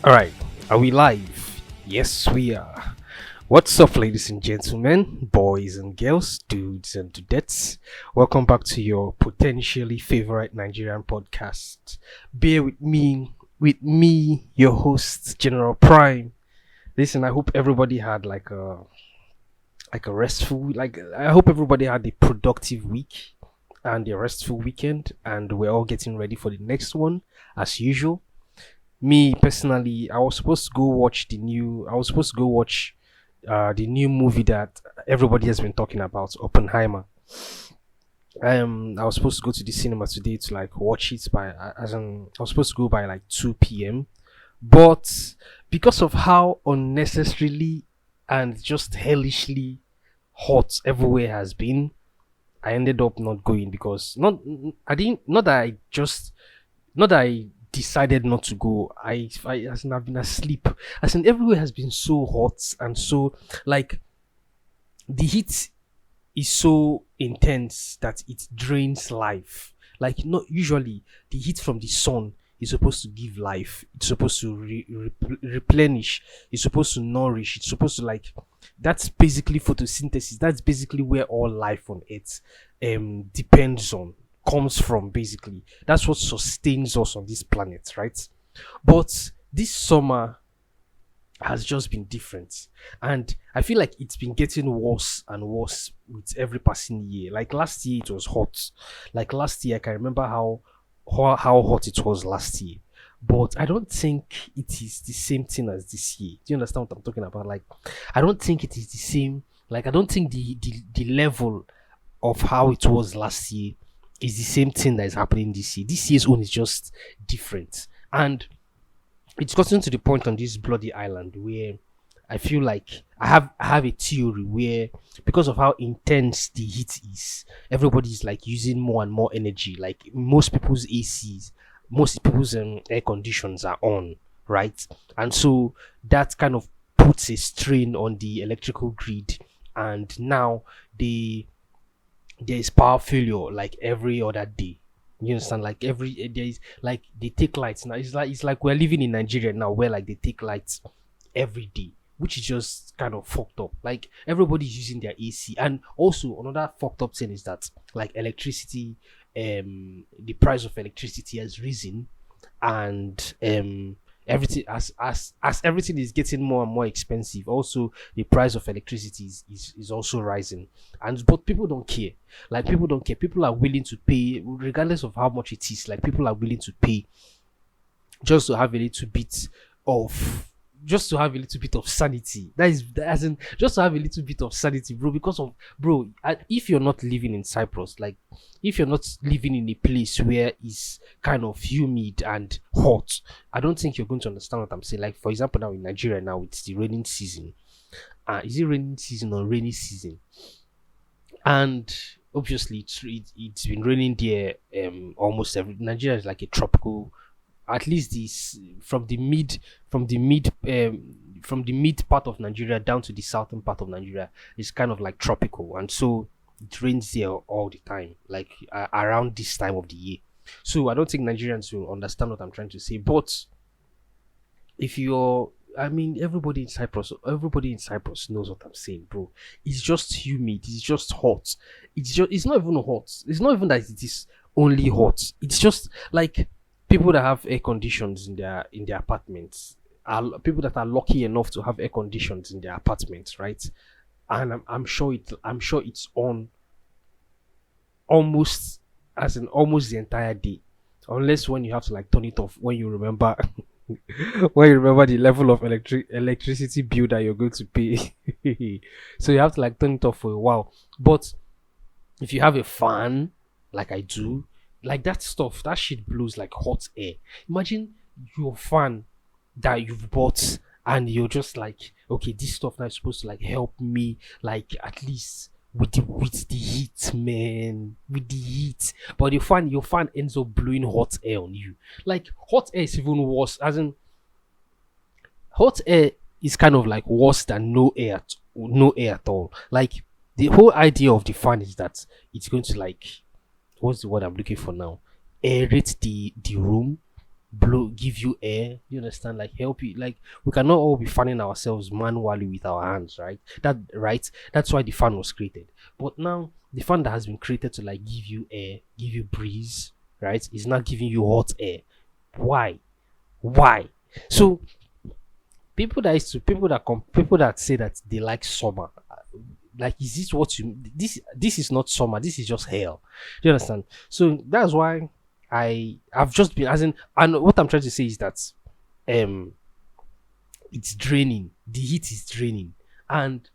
All right, are we live? Yes, we are. What's up, ladies and gentlemen, boys and girls, dudes and dudettes? Welcome back to your potentially favorite Nigerian podcast. Bear with me, your host, General Prime. Listen, I hope everybody had like a restful, I hope everybody had a productive week and a restful weekend, and we're all getting ready for the next one as usual. Me personally, I was supposed to go watch the new movie that everybody has been talking about, Oppenheimer. I was supposed to go to the cinema today to like watch it I was supposed to go by like 2 p.m. But because of how unnecessarily and just hellishly hot everywhere has been, I ended up not going because not I didn't not that I decided not to go. As in I've been asleep. As in everywhere has been so hot and so like the heat is so intense that it drains life. Like not usually the heat from the sun is supposed to give life. It's supposed to replenish. It's supposed to nourish. It's supposed to like that's basically photosynthesis. That's basically where all life on earth depends on, comes from. Basically that's what sustains us on this planet, right? But this summer has just been different, and I feel like it's been getting worse and worse with every passing year. Like last year it was hot. Like last year I can remember how hot it was last year, but I don't think it is the same thing as this year. Do you understand what I'm talking about? Like I don't think it is the same. Like I don't think the level of how it was last year is the same thing that is happening this year. This year's own is just different. And it's gotten to the point on this bloody island where I feel like I have a theory where because of how intense the heat is, everybody is like using more and more energy. Like most people's ACs, most people's air conditions are on, right? And so that kind of puts a strain on the electrical grid. And now the there is power failure like every other day. You understand? Like there is like they take lights now. It's like we're living in Nigeria now where like they take lights every day, which is just kind of fucked up. Like everybody's using their AC. And also another fucked up thing is that like electricity, the price of electricity has risen, and everything as everything is getting more and more expensive, also the price of electricity is also rising. And but people don't care. Like people don't care. People are willing to pay regardless of how much it is. Like people are willing to pay just to have a little bit of sanity. That is as in just to have a little bit of sanity, bro. Because of bro, if you're not living in Cyprus, like if you're not living in a place where it's kind of humid and hot, I don't think you're going to understand what I'm saying. Like for example, now in Nigeria, now it's the raining season. Is it raining season or rainy season? And obviously it's been raining there almost every. Nigeria is like a tropical, at least this from the mid part of Nigeria down to the southern part of Nigeria is kind of like tropical, and so it rains there all the time, like around this time of the year. So I don't think Nigerians will understand what I'm trying to say. But if you're I mean everybody in Cyprus knows what I'm saying, bro. It's just humid, it's just hot. It's not even hot. It's not even that it is only hot. It's just like people that have air conditions in their apartments are people that are lucky enough to have air conditions in their apartments, right? And I'm sure it's on almost as in almost the entire day, unless when you have to like turn it off when you remember when you remember the level of electricity bill that you're going to pay. So you have to like turn it off for a while. But if you have a fan like I do, like that stuff, that shit blows like hot air. Imagine your fan that you've bought and you're just like, okay, this stuff now is supposed to like help me, like at least with the heat, man, with the heat. But your fan ends up blowing hot air on you. Like hot air is even worse, as in hot air is kind of like worse than no air at all. Like the whole idea of the fan is that it's going to like, what's the word I'm looking for now? Aerate the room. give you air, you understand, like help you, like we cannot all be fanning ourselves manually with our hands, right? That's why the fan was created. But now the fan that has been created to like give you air, give you breeze, right, is not giving you hot air. Why? So people that say that they like summer, like, is this what you this is not summer, this is just hell. Do you understand? So that's why I've just been, as in, and what I'm trying to say is that um it's draining, the heat is draining, and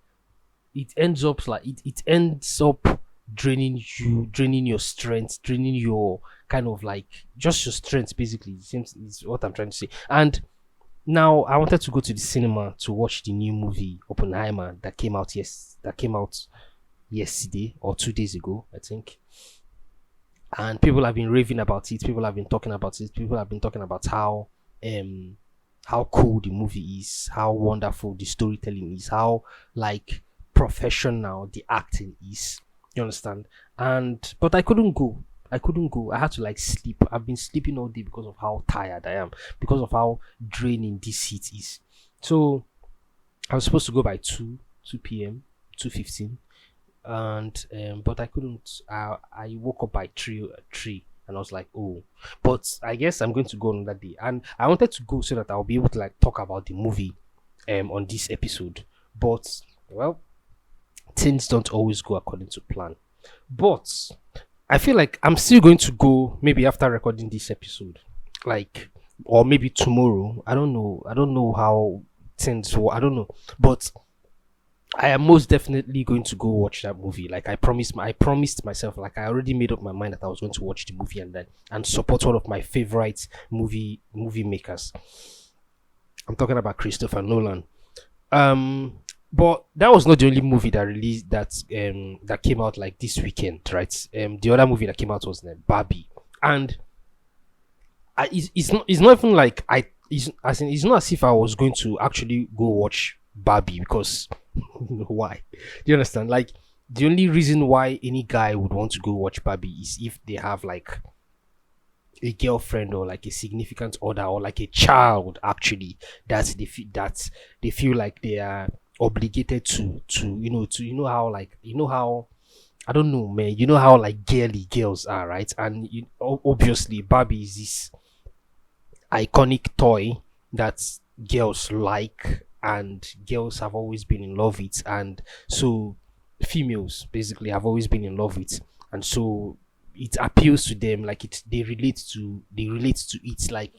it ends up draining you, draining your strength, draining your kind of like just your strength, basically. It seems is what I'm trying to say. And now I wanted to go to the cinema to watch the new movie Oppenheimer that came out yesterday or 2 days ago, I think. And people have been raving about it. People have been talking about it. People have been talking about um how cool the movie is, how wonderful the storytelling is, how like professional the acting is. You understand? And but I couldn't go. I couldn't go. I had to like sleep. I've been sleeping all day because of how tired I am, because of how draining this heat is. So I was supposed to go by 2 p.m., 2:15, and but I couldn't. I woke up by 3, and I was like, oh, but I guess I'm going to go on that day. And I wanted to go so that I'll be able to like talk about the movie on this episode. But well, things don't always go according to plan. But I feel like I'm still going to go maybe after recording this episode, like, or maybe tomorrow. I don't know. I don't know how things will. I don't know, but I am most definitely going to go watch that movie. Like I promised myself. Like I already made up my mind that I was going to watch the movie and support one of my favorite movie makers. I'm talking about Christopher Nolan. Um, but that was not the only movie that released that came out like this weekend, right? The other movie that came out was Barbie, and it's not even like it's not as if I was going to actually go watch Barbie because why? Do you understand? Like the only reason why any guy would want to go watch Barbie is if they have like a girlfriend or like a significant other or like a child actually that they feel like they are obligated to how like how I don't know, man, how like girly girls are, right? And obviously Barbie is this iconic toy that girls like and girls have always been in love with, and so females basically have always been in love with, and so it appeals to them, like they relate to it, like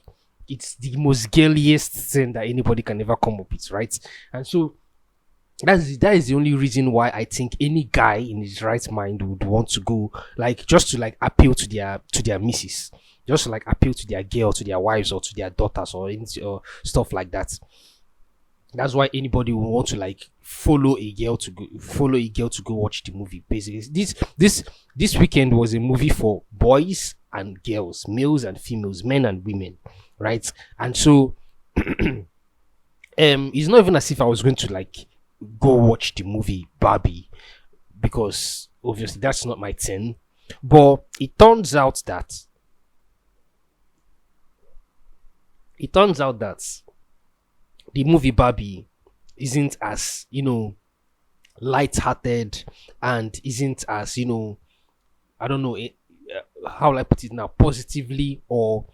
it's the most girliest thing that anybody can ever come up with, right? And so that is the only reason why I think any guy in his right mind would want to go, like just to like appeal to their missus, just to like appeal to their girl, to their wives or to their daughters or stuff like that. That's why anybody will want to like follow a girl to go watch the movie. Basically, this weekend was a movie for boys and girls, males and females, men and women, right? And so it's not even as if I was going to like go watch the movie Barbie, because obviously that's not my thing. But it turns out that the movie Barbie isn't as light-hearted, and isn't as I don't know how will I put it now, positively or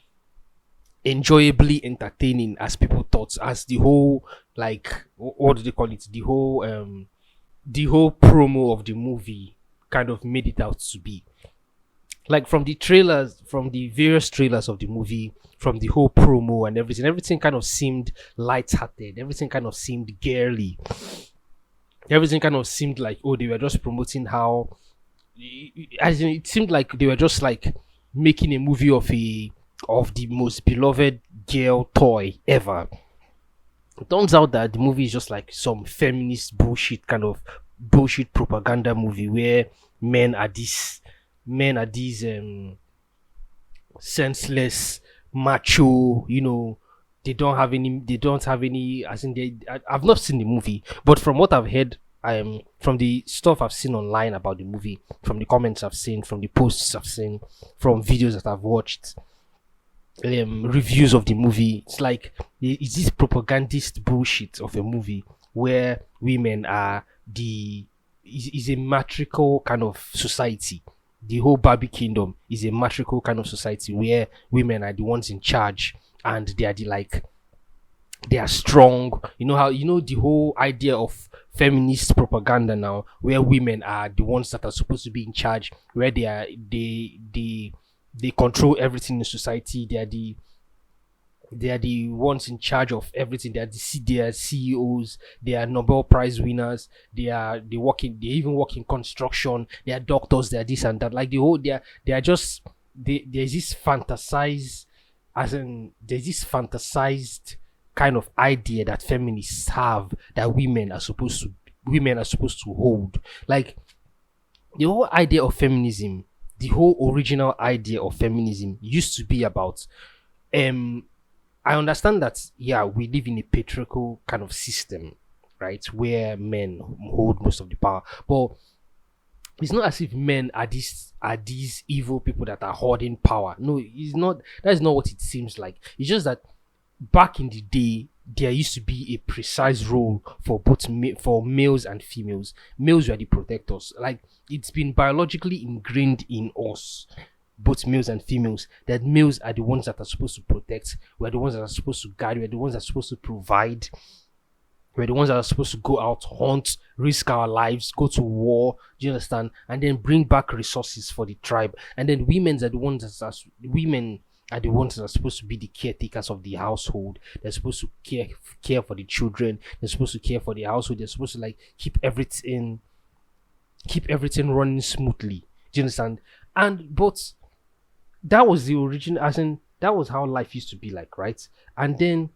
enjoyably entertaining as people thought, as the whole, like, what do they call it, the whole promo of the movie kind of made it out to be. Like from the trailers, from the various trailers of the movie, from the whole promo and everything kind of seemed light-hearted, everything kind of seemed girly, everything kind of seemed like, oh, they were just promoting how, as in, it seemed like they were just like making a movie of the most beloved girl toy ever. It turns out that the movie is just like some feminist bullshit, kind of bullshit propaganda movie where men are these senseless macho, they don't have any, as in I've not seen the movie, but from what I've heard, from the stuff I've seen online about the movie, from the comments I've seen, from the posts I've seen, from videos that I've watched, reviews of the movie. It's like it's this propagandist bullshit of a movie where women are the is a matriarchal kind of society. The whole Barbie kingdom is a matriarchal kind of society where women are the ones in charge, and they are the like they are strong. You know how the whole idea of feminist propaganda now, where women are the ones that are supposed to be in charge, where they control everything in society. They are the ones in charge of everything. They are CEOs. They are Nobel Prize winners. They even work in construction. They are doctors. They are this and that. Like the whole they are just there's this fantasized there's this fantasized kind of idea that feminists have that women are supposed to hold. Like the whole idea of feminism, the whole original idea of feminism used to be about um I understand that, yeah, we live in a patriarchal kind of system, right, where men hold most of the power. But it's not as if men are these evil people that are hoarding power. No, it's not. That is not what it seems like. It's just that back in the day, there used to be a precise role for for males and females. Males were the protectors. Like it's been biologically ingrained in us, both males and females, that males are the ones that are supposed to protect. We're the ones that are supposed to guide. We're the ones that are supposed to provide. We're the ones that are supposed to go out, hunt, risk our lives, go to war. Do you understand? And then bring back resources for the tribe. And then women are the ones that are supposed to be the caretakers of the household. They're supposed to care for the children. They're supposed to care for the household. They're supposed to like keep everything running smoothly. Do you understand? And but that was the origin, as in that was how life used to be like, right? And then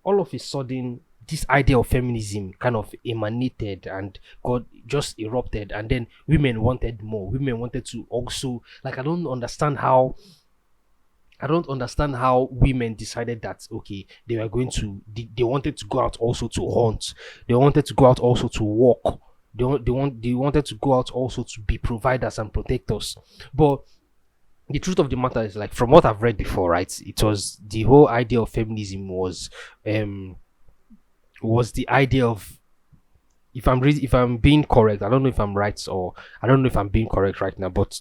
all of a sudden this idea of feminism kind of emanated and got just erupted, and then women wanted more. Women wanted to also, like, I don't understand how women decided that okay, they wanted to go out also to hunt. They wanted to go out also to walk. They wanted to go out also to be providers and protectors. But the truth of the matter is, like, from what I've read before, right, it was the whole idea of feminism was the idea of, if I'm being correct, I don't know if I'm right, or I don't know if I'm being correct right now, but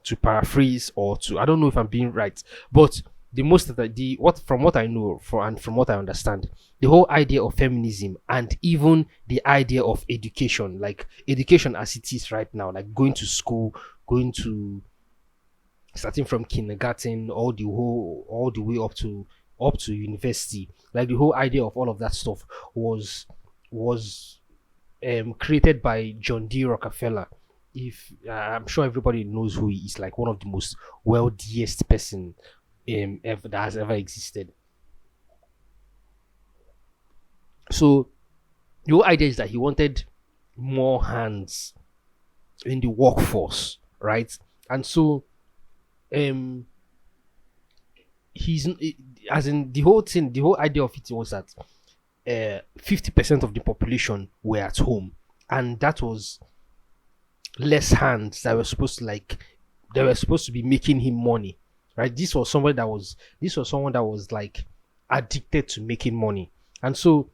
to paraphrase, or to, I don't know if I'm being right, but the most of the what from what I know and from what I understand, the whole idea of feminism and even the idea of education, like education as it is right now, like going to school, going to starting from kindergarten all the way up to university, like the whole idea of all of that stuff was created by John D. Rockefeller. If I'm sure everybody knows who he is, like one of the most wealthiest person ever that has ever existed. So the whole idea is that he wanted more hands in the workforce, right? And so um he's as in the whole idea of it was that 50% of the population were at home, and that was less hands that were supposed to be making him money, right? This was someone that was like addicted to making money. And so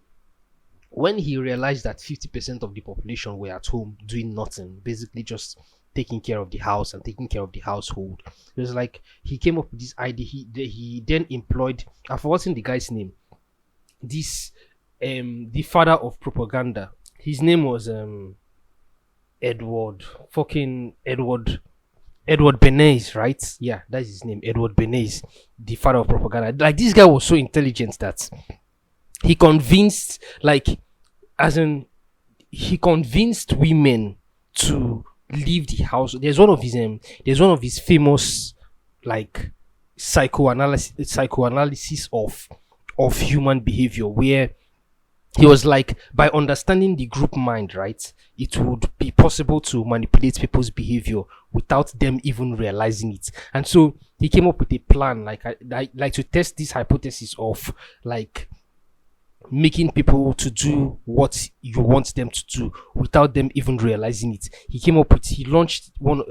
when he realized that 50% of the population were at home doing nothing, basically just taking care of the house and taking care of the household, it was like he came up with this idea. He then employed, I've forgotten the guy's name, this the father of propaganda. His name was Edward fucking Edward Bernays, right? Yeah, that's his name, Edward Bernays, the father of propaganda. Like, this guy was so intelligent that he convinced, like, as in, he convinced women to leave the house. There's one of his famous, like, psychoanalysis of human behavior, where he was like, by understanding the group mind, right, it would be possible to manipulate people's behavior without them even realizing it. And so he came up with a plan, like to test this hypothesis of, like, making people to do what you want them to do without them even realizing it. He launched one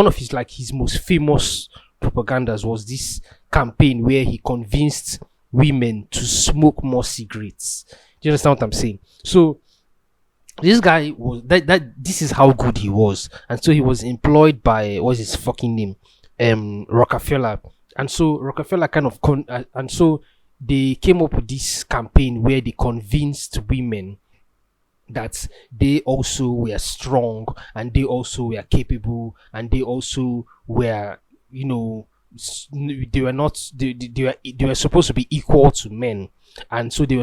of his, like, his most famous propagandas was this campaign where he convinced women to smoke more cigarettes. Do you understand what I'm saying? So this guy was that this is how good he was, and so he was employed by what's his fucking name, Rockefeller, and so Rockefeller kind of and so they came up with this campaign where they convinced women that they also were strong and they also were capable and they also were, you know, they were not they were supposed to be equal to men, and so they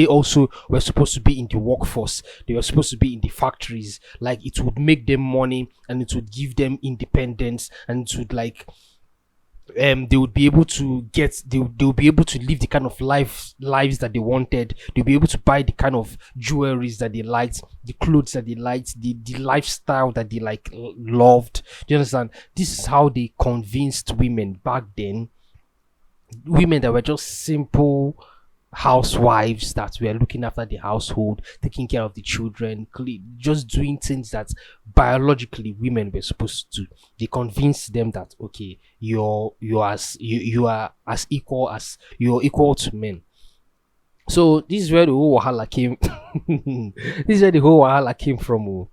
also were supposed to be in the workforce, they were supposed to be in the factories, like it would make them money and it would give them independence, and it would like they would be able to they'll be able to live the kind of lives that they wanted. They'll be able to buy the kind of jewelries that they liked, the clothes that they liked, the lifestyle that they like loved. Do you understand? This is how they convinced women back then, women that were just simple housewives that were looking after the household, taking care of the children, just doing things that biologically women were supposed to do. They convinced them that okay, you are as equal as you're equal to men. So this is where the whole wahala came. This is where the whole wahala came from. Oh.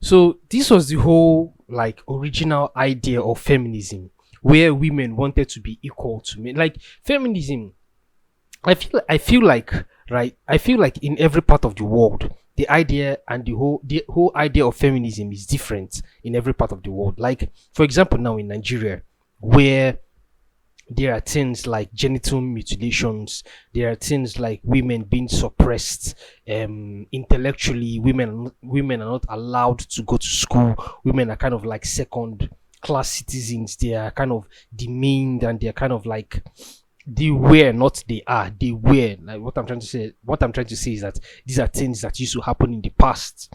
So this was the whole like original idea of feminism, where women wanted to be equal to men. Like feminism, I feel like right. I feel like in every part of the world, the idea and the whole idea of feminism is different in every part of the world. Like for example, now in Nigeria, where there are things like genital mutilations, there are things like women being suppressed intellectually. Women are not allowed to go to school. Women are kind of like second class citizens. They are kind of demeaned and they're kind of like they were, not they are, they were. Like what I'm trying to say is that these are things that used to happen in the past.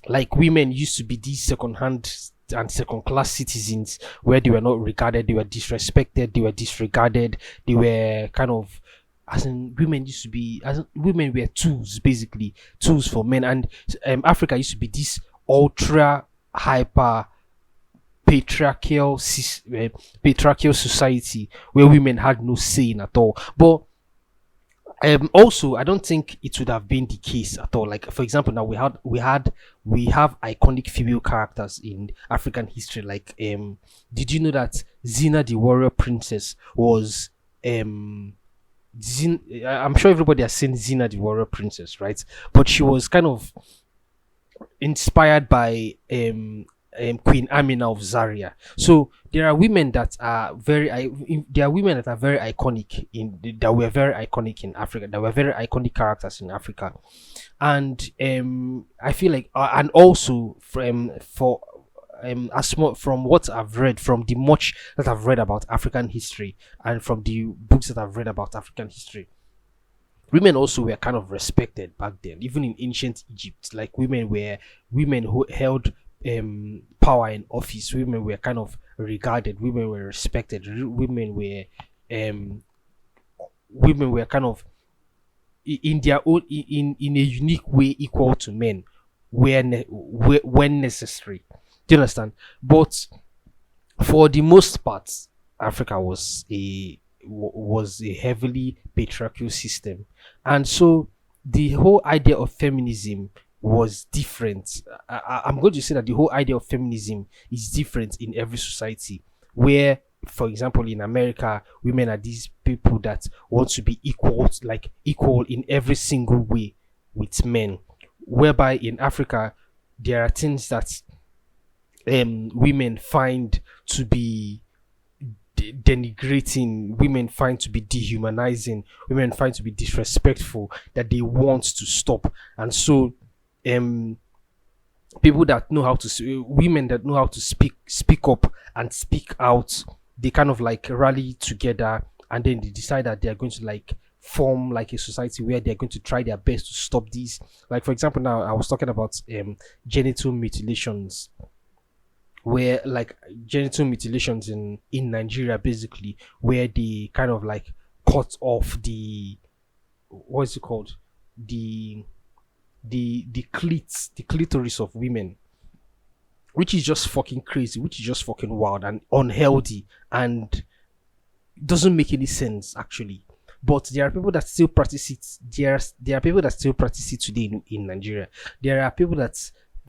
Like women used to be these second hand and second class citizens where they were not regarded, they were disrespected, they were disregarded, they were kind of, as in women used to be, as in, women were tools, basically tools for men. And Africa used to be this ultra hyper patriarchal society where women had no say in at all. But also I don't think it would have been the case at all. Like for example, now we have iconic female characters in African history. Like did you know that Zina the warrior princess was I'm sure everybody has seen Zina the warrior princess, right? But she was kind of inspired by Queen Amina of Zaria. So there are women that are there are women that are very iconic that were very iconic in Africa. That were very iconic characters in Africa, and I feel like and also from what I've read, from the much that I've read about African history, and from the books that I've read about African history, women also were kind of respected back then, even in ancient Egypt. Like women who held power in office. Women were kind of regarded. Women were respected. Women were kind of in their own in a unique way equal to men when necessary. Do you understand? But for the most part, Africa was a heavily patriarchal system, and so the whole idea of feminism was different. I'm going to say that the whole idea of feminism is different in every society. Where, for example, in America, women are these people that want to be equal in every single way with men. Whereby in Africa, there are things that women find to be denigrating, women find to be dehumanizing, women find to be disrespectful, that they want to stop. And so people that know how to women that know how to speak up and speak out, they kind of like rally together, and then they decide that they are going to like form like a society where they're going to try their best to stop these. Like for example, now I was talking about genital mutilations, where like genital mutilations in Nigeria, basically, where they kind of like cut off the, what's it called, the clitoris of women. which is just fucking crazy, which is just fucking wild and unhealthy, and doesn't make any sense actually. But there are people that still practice it. There are people that still practice it today in Nigeria. There are people that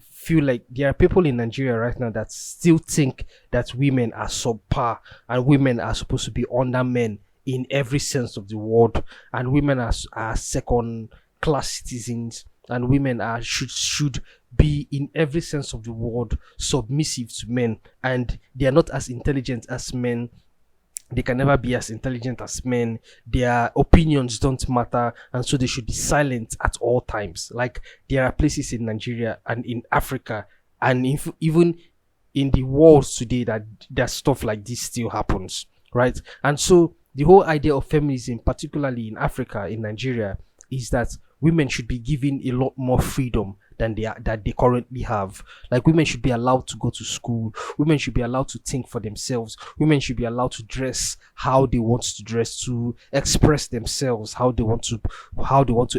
feel like there are people in Nigeria right now that still think that women are subpar and women are supposed to be under men in every sense of the word, and women are second class citizens, and women are should be in every sense of the word submissive to men, and they are not as intelligent as men. They can never be as intelligent as men. Their opinions don't matter, and so they should be silent at all times. Like, there are places in Nigeria and in Africa, and even in the world today, that stuff like this still happens, right? And so the whole idea of feminism, particularly in Africa, in Nigeria, is that women should be given a lot more freedom than they currently have. Like, women should be allowed to go to school. Women should be allowed to think for themselves. Women should be allowed to dress how they want to dress, to express themselves how they want to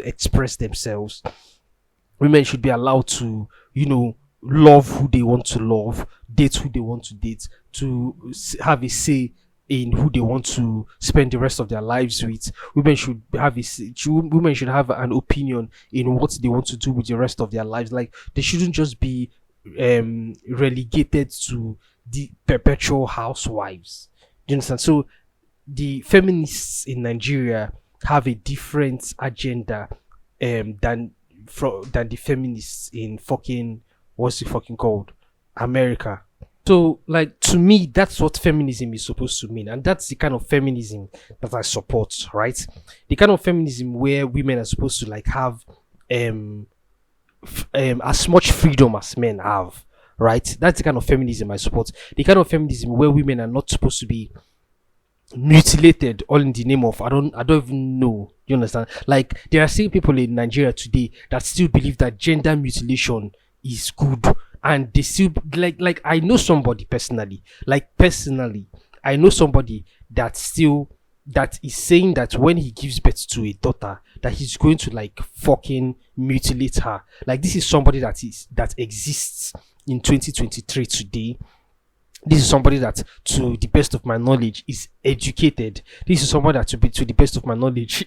express themselves. Women should be allowed to, love who they want to love, date who they want to date, to have a say in who they want to spend the rest of their lives with. Women should have women should have an opinion in what they want to do with the rest of their lives. Like, they shouldn't just be relegated to the perpetual housewives. Do you understand? So the feminists in Nigeria have a different agenda than the feminists in fucking, what's it fucking called, America. So, like, to me, that's what feminism is supposed to mean, and that's the kind of feminism that I support, right? The kind of feminism where women are supposed to, like, have as much freedom as men have, right? That's the kind of feminism I support. The kind of feminism where women are not supposed to be mutilated all in the name of I don't even know. You understand? Like, there are still people in Nigeria today that still believe that gender mutilation is good, and they still like I know somebody personally, I know somebody that is saying that when he gives birth to a daughter, that he's going to, like, fucking mutilate her. Like, this is somebody that exists in 2023 today. This is somebody that, to the best of my knowledge, is educated. This is somebody that, to the best of my knowledge,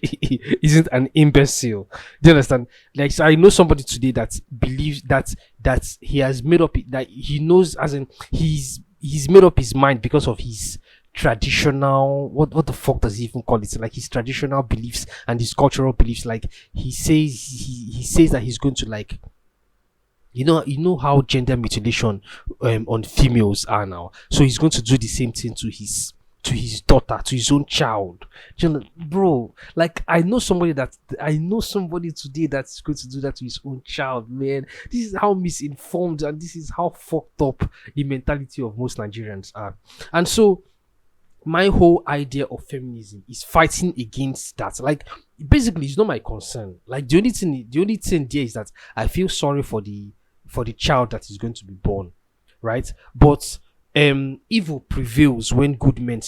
isn't an imbecile. Do you understand? Like, so I know somebody today that believes that he has made up, that he knows, as in he's made up his mind because of his traditional, what the fuck does he even call it? Like, his traditional beliefs and his cultural beliefs. Like, he says that he's going to, like, you know how gender mutilation on females are now. So he's going to do the same thing to his daughter, to his own child. Bro, like, I know somebody today that's going to do that to his own child, man. This is how misinformed and this is how fucked up the mentality of most Nigerians are. And so my whole idea of feminism is fighting against that. Like, basically, it's not my concern. Like, the only thing there is that I feel sorry for the child that is going to be born, right? But evil prevails when good men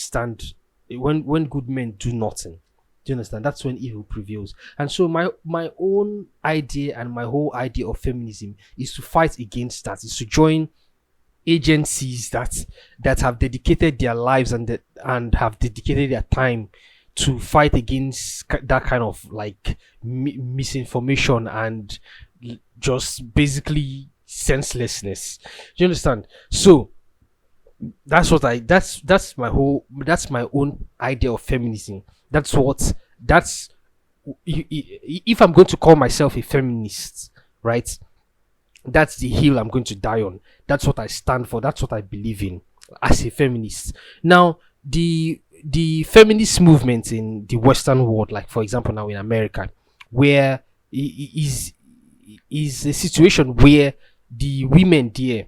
when good men do nothing. Do you understand? That's when evil prevails. And so my own idea and my whole idea of feminism is to fight against that, is to join agencies that have dedicated their lives and have dedicated their time to fight against that kind of, like, misinformation and just basically senselessness. Do you understand? So that's my own idea of feminism. If I'm going to call myself a feminist, right, that's the hill I'm going to die on. That's what I stand for. That's what I believe in as a feminist. Now, the feminist movement in the Western world, like, for example, now in America, where is a situation where the women there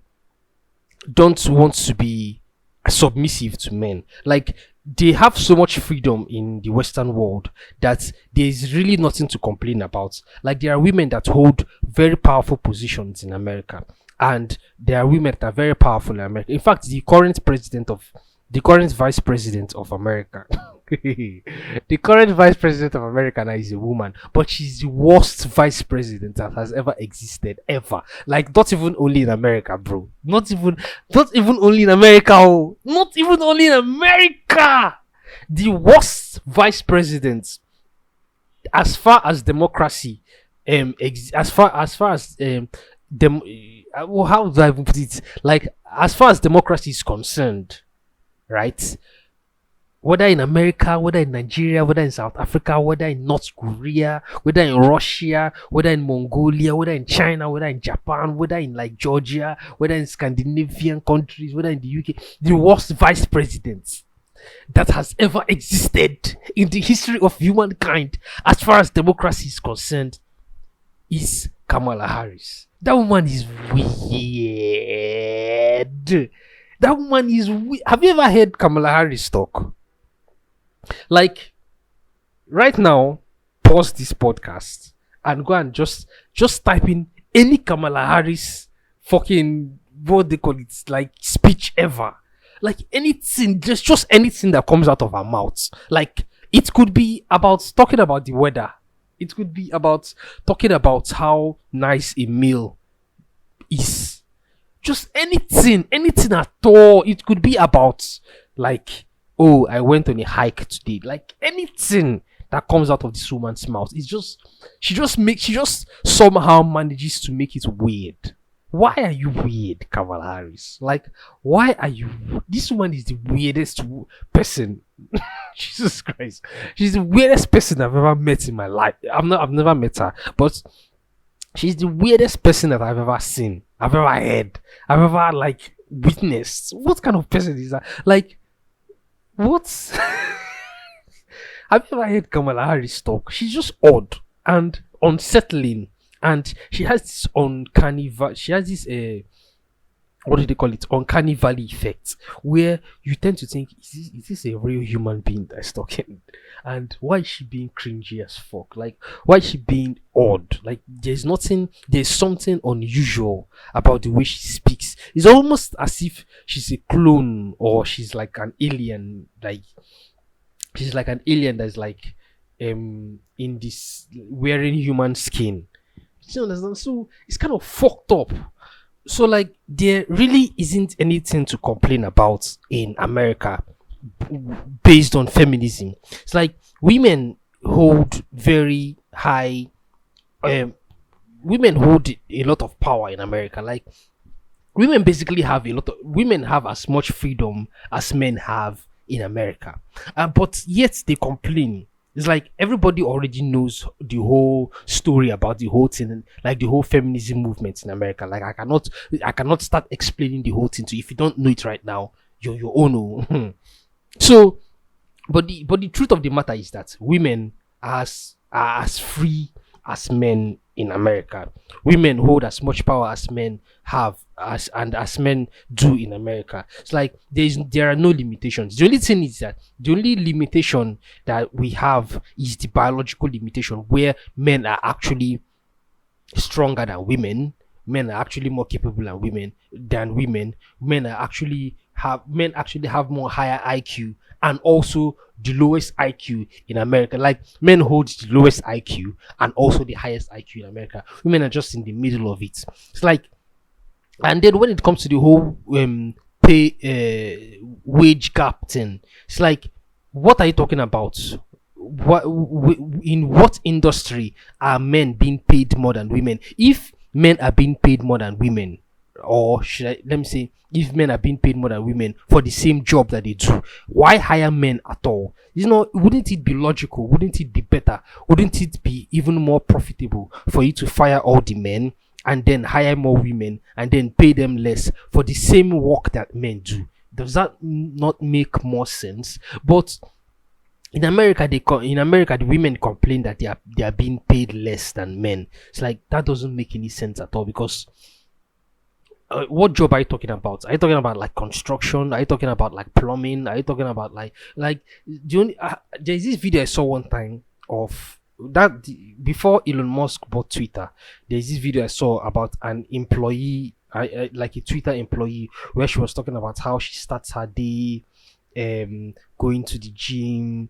don't want to be submissive to men. Like, they have so much freedom in the Western world that there's really nothing to complain about. Like, there are women that hold very powerful positions in America, and there are women that are very powerful in America. In fact, the current president of the current vice president of America. The current vice president of America now is a woman, but she's the worst vice president that has ever existed, ever. Like, not even only in America, bro. Not even only in America. Oh, not even only in America. The worst vice president, as far as democracy, dem, well, how do I even put it? Like, as far as democracy is concerned, right? Whether in America, whether in Nigeria, whether in South Africa, whether in North Korea, whether in Russia, whether in Mongolia, whether in China, whether in Japan, whether in like Georgia, whether in Scandinavian countries, whether in the UK, the worst vice president that has ever existed in the history of humankind, as far as democracy is concerned, is Kamala Harris. That woman is weird. That woman is weird. Have you ever heard Kamala Harris talk? Like, right now, pause this podcast and go and just type in any Kamala Harris fucking, what they call it, like speech ever. Like anything, just anything that comes out of her mouth. Like, it could be about talking about the weather. It could be about talking about how nice a meal is. Just anything at all. It could be about like, oh, I went on a hike today. Like anything that comes out of this woman's mouth. It's just she just somehow manages to make it weird. Why are you weird, Kamala Harris? Like, why are you? This woman is the weirdest person. Jesus Christ, she's the weirdest person I've ever met in my life. I've never met her, but she's the weirdest person that I've ever seen, I've ever heard, I've ever like witnessed. What kind of person is that? Like, what? Have you ever heard Kamala Harris talk? She's just odd and unsettling, and she has this uncanny. She has this what do they call it? Uncanny valley effect, where you tend to think, is this a real human being that's talking? And why is she being cringy as fuck? Like, why is she being odd? Like, there's something unusual about the way she speaks. It's almost as if she's a clone, or she's like an alien. Like, she's like an alien that's like in this wearing human skin. You understand? So it's kind of fucked up. So like, there really isn't anything to complain about in America based on feminism. It's like women hold very high women hold a lot of power in America. Like, women basically have women have as much freedom as men have in America, but yet they complain. It's like everybody already knows the whole story about the whole thing, like the whole feminism movement in America. Like, I cannot start explaining the whole thing to you. If you don't know it right now, you're your own. So, but the truth of the matter is that women are as free as men in America. Women hold as much power as men have, as men do in America. It's like there are no limitations. The only thing is that the only limitation that we have is the biological limitation, where men are actually stronger than women. Men are actually more capable than women. Men actually have more higher IQ, and also the lowest IQ in America. Like, men hold the lowest IQ and also the highest IQ in America. Women are just in the middle of it. It's like, and then when it comes to the whole pay wage gap thing, it's like, what are you talking about? In what industry are men being paid more than women? If men are being paid more than women, or let me say, if men are being paid more than women for the same job that they do, why hire men at all? Wouldn't it be logical? Wouldn't it be better? Wouldn't it be even more profitable for you to fire all the men and then hire more women and then pay them less for the same work that men do? Does that not make more sense? But in America, the women complain that they are being paid less than men. It's like, that doesn't make any sense at all, because what job are you talking about? Are you talking about like construction? Are you talking about like plumbing? Are you talking about like there's this video I saw one time of that before Elon Musk bought Twitter. There's this video I saw about an employee, like a Twitter employee, where she was talking about how she starts her day, going to the gym,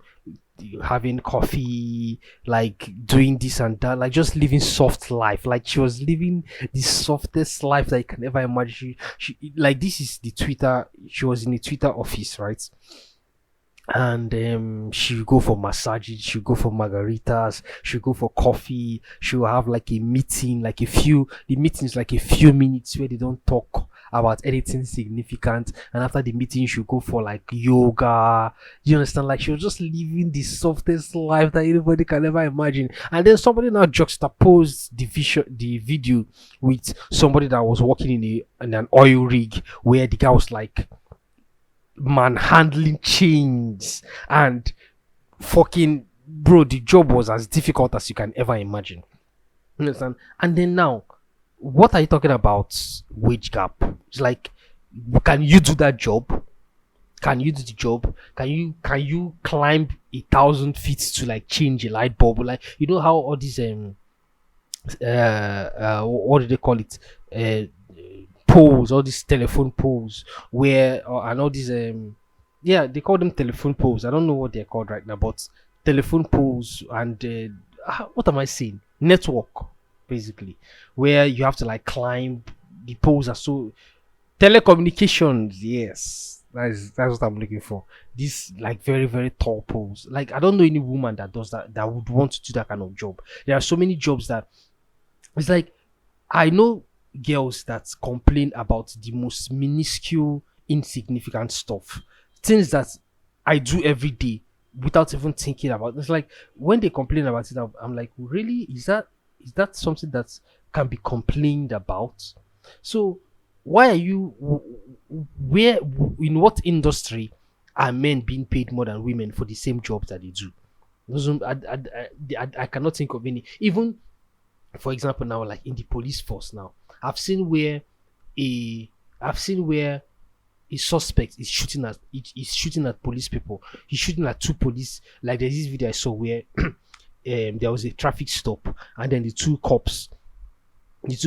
having coffee, like doing this and that, like just living soft life. Like she was living the softest life that you can ever imagine. She like this is the Twitter. She was in the Twitter office, right? And she'll go for massages, she'll go for margaritas, she'll go for coffee, she'll have like a meeting, like the meeting's like a few minutes where they don't talk about anything significant, and after the meeting she'll go for like yoga. You understand? Like she was just living the softest life that anybody can ever imagine. And then somebody now juxtaposed the video with somebody that was working in an oil rig, where the guy was like manhandling chains and fucking, bro, the job was as difficult as you can ever imagine. You understand? And then now, what are you talking about? Wage gap? It's like, can you do that job? Can you do the job? Can you climb 1,000 feet to like change a light bulb? Like, you know how all these what do they call it, poles, all these telephone poles, where and all these yeah, they call them telephone poles. I don't know what they're called right now, but telephone poles and what am I saying, network, basically, where you have to like climb. The poles are so, telecommunications, yes, that's what I'm looking for. These like very very tall poles. Like, I don't know any woman that does that, that would want to do that kind of job. There are so many jobs that it's like, I know girls that complain about the most minuscule, insignificant stuff, things that I do every day without even thinking about. It's like when they complain about it, I'm like, really? Is that something that can be complained about? So why are you? Where, in what industry are men being paid more than women for the same jobs that they do? I cannot think of any. Even for example, now like in the police force now, I've seen where a I've seen where a suspect is shooting at police people. He's shooting at two police. Like, there's this video I saw where there was a traffic stop, and then the two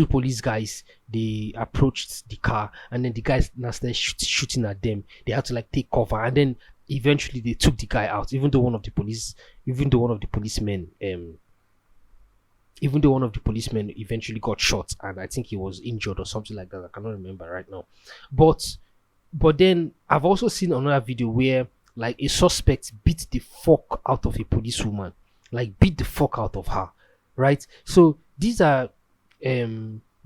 police guys, they approached the car, and then the guys now started shooting at them. They had to like take cover, and then eventually they took the guy out, even though one of the policemen even though one of the policemen eventually got shot, and I think he was injured or something like that. I cannot remember right now. But then I've also seen another video where like a suspect beat the fuck out of a policewoman, like beat the fuck out of her, right? So these are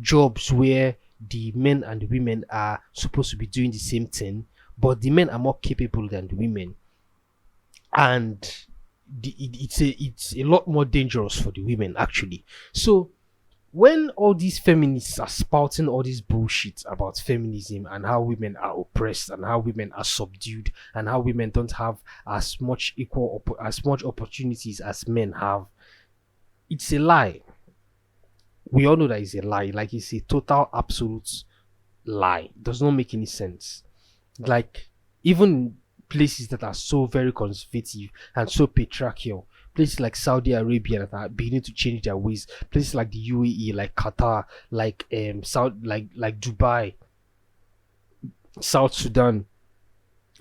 jobs where the men and the women are supposed to be doing the same thing, but the men are more capable than the women, and it's a lot more dangerous for the women actually. So when all these feminists are spouting all this bullshit about feminism and how women are oppressed and how women are subdued and how women don't have as much opportunities as men have, it's a lie. We all know that it's a lie. Like, it's a total absolute lie. It does not make any sense. Like, even places that are so very conservative and so patriarchal, places like Saudi Arabia that are beginning to change their ways, places like the UAE, like Qatar, like South, like Dubai, South Sudan.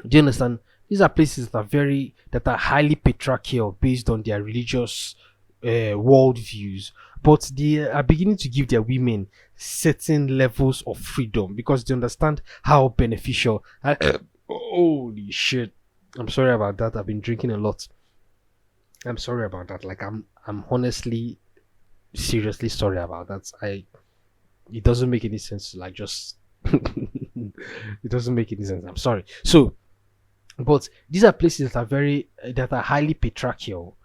Do you understand? These are places that are highly patriarchal based on their religious worldviews, but they are beginning to give their women certain levels of freedom because they understand how beneficial. Holy shit! I'm sorry about that. I've been drinking a lot. I'm sorry about that. Like, I'm honestly, seriously sorry about that. It doesn't make any sense. Like, just it doesn't make any sense. I'm sorry. So, but these are places that are highly patriarchal,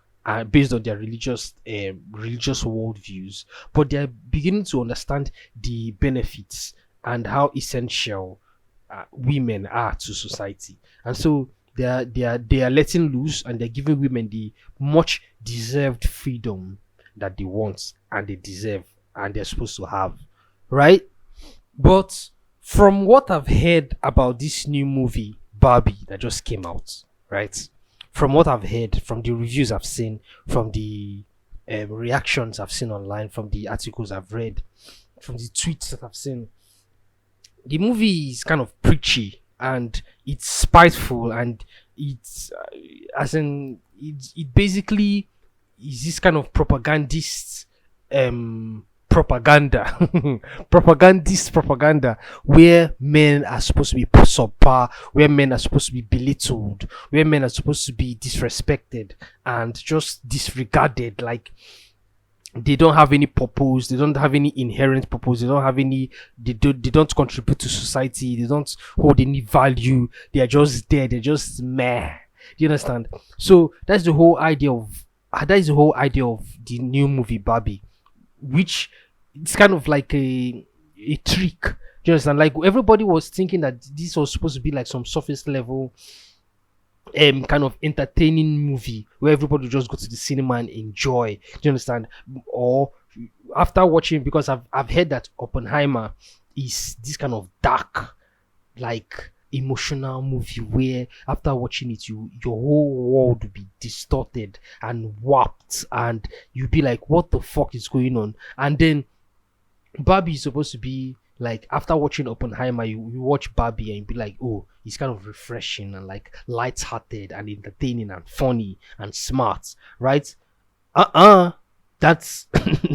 based on their religious worldviews, but they're beginning to understand the benefits and how essential women are to society, and so they are letting loose, and they're giving women the much deserved freedom that they want and they deserve and they're supposed to have, right? But from what I've heard about this new movie Barbie that just came out, right? From what I've heard, from the reviews I've seen, from the reactions I've seen online, from the articles I've read, from the tweets that I've seen, the movie is kind of preachy, and it's spiteful, and it's as in it basically is this kind of propagandist propaganda propagandist propaganda, where men are supposed to be subpar, where men are supposed to be belittled, where men are supposed to be disrespected and just disregarded, like they don't have any purpose, they don't have any inherent purpose, they don't contribute to society, they don't hold any value, they are just there, they're just meh. Do you understand? So that's the whole idea of the new movie Barbie, which it's kind of like a trick. Do you understand? Like everybody was thinking that this was supposed to be like some surface level kind of entertaining movie where everybody just go to the cinema and enjoy. Do you understand? Or after watching, because I've heard that Oppenheimer is this kind of dark, like emotional movie where after watching it, your whole world will be distorted and warped, and you'll be like, what the fuck is going on? And then Barbie is supposed to be like, after watching Oppenheimer, you watch Barbie and you be like, oh, it's kind of refreshing and like light-hearted and entertaining and funny and smart, right? That's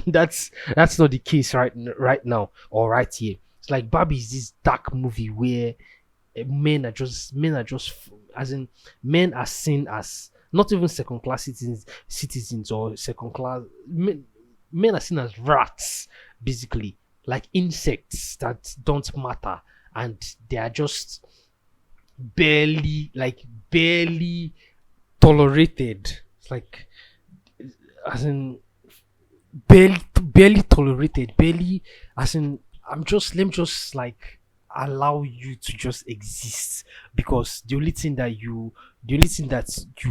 that's not the case right now or right here. It's like Barbie is this dark movie where men are just as in men are seen as not even second class citizens or second class men are seen as rats, basically, like insects that don't matter, and they are just barely tolerated. It's like, as in, barely tolerated, barely, as in, let me just like allow you to just exist, because the only thing that you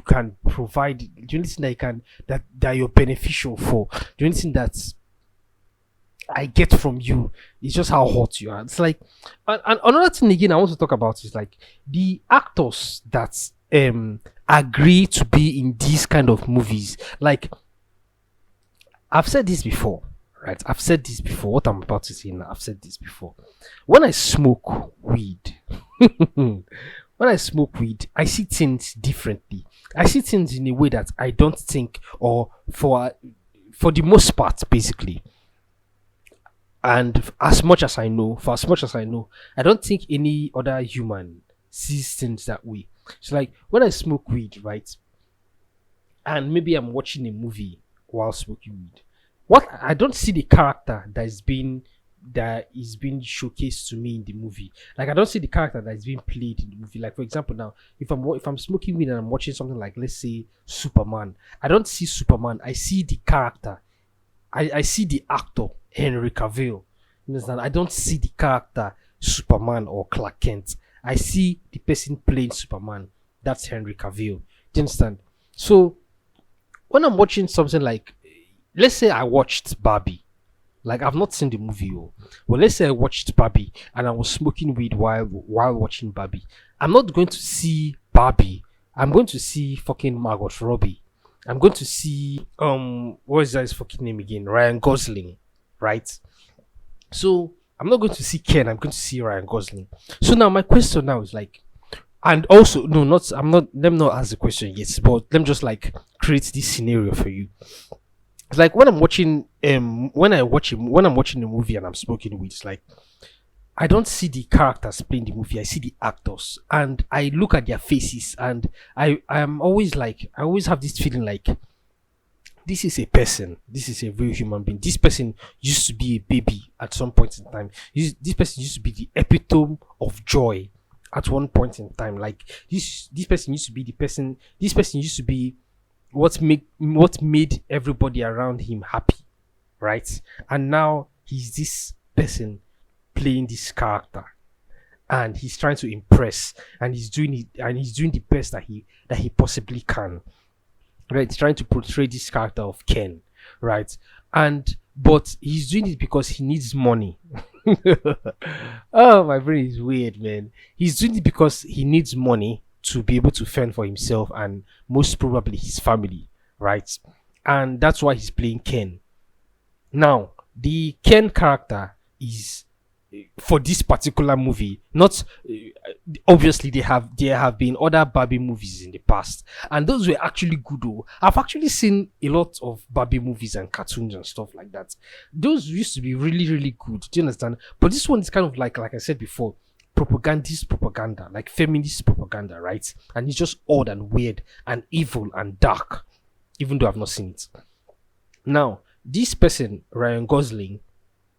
can provide, the only thing that you can that you're beneficial for, the only thing that I get from you is just how hot you are. It's like, and another thing again I want to talk about is like the actors that agree to be in these kind of movies. Like, I've said this before, right? I've said this before. What I'm about to say now, I've said this before. When I smoke weed, when I smoke weed, I see things differently. I see things in a way that I don't think, or for the most part, basically. And for as much as I know, I don't think any other human sees things that way. It's like when I smoke weed, right? And maybe I'm watching a movie while smoking weed. What I don't see the character that is being showcased to me in the movie. Like, I don't see the character that is being played in the movie. Like, for example, now if I'm smoking weed and I'm watching something like, let's say, Superman, I don't see Superman. I see the character. I see the actor Henry Cavill. You understand? I don't see the character Superman or Clark Kent. I see the person playing Superman. That's Henry Cavill. Do you understand? So when I'm watching something like, let's say I watched Barbie. Like, I've not seen the movie, but let's say I watched Barbie and I was smoking weed while watching Barbie. I'm not going to see Barbie. I'm going to see fucking Margot Robbie. I'm going to see what is that his fucking name again? Ryan Gosling, right? So I'm not going to see Ken. I'm going to see Ryan Gosling. So now my question now is like, and also no, not I'm not. Let me not ask the question yet, but let me just like create this scenario for you. It's like when I'm watching when I'm watching the movie and I'm smoking weed, it's like I don't see the characters playing the movie. I see the actors, and I look at their faces, and I always have this feeling like this is a person. This is a real human being. This person used to be a baby at some point in time. This person used to be the epitome of joy at one point in time. Like this person used to be the person. This person used to be what made everybody around him happy, right? And now he's this person playing this character, and he's trying to impress, and he's doing it, and he's doing the best that he possibly can, right? He's trying to portray this character of Ken, right? But he's doing it because he needs money. Oh, my brain is weird, man. He's doing it because he needs money to be able to fend for himself and most probably his family, right? And that's why he's playing Ken. Now, the Ken character is for this particular movie. Not obviously there have been other Barbie movies in the past, and those were actually good. Though I've actually seen a lot of Barbie movies and cartoons and stuff like that. Those used to be really really good. Do you understand? But this one is kind of like I said before, propagandist propaganda, like feminist propaganda, right? And it's just odd and weird and evil and dark, even though I've not seen it. Now, this person, Ryan Gosling,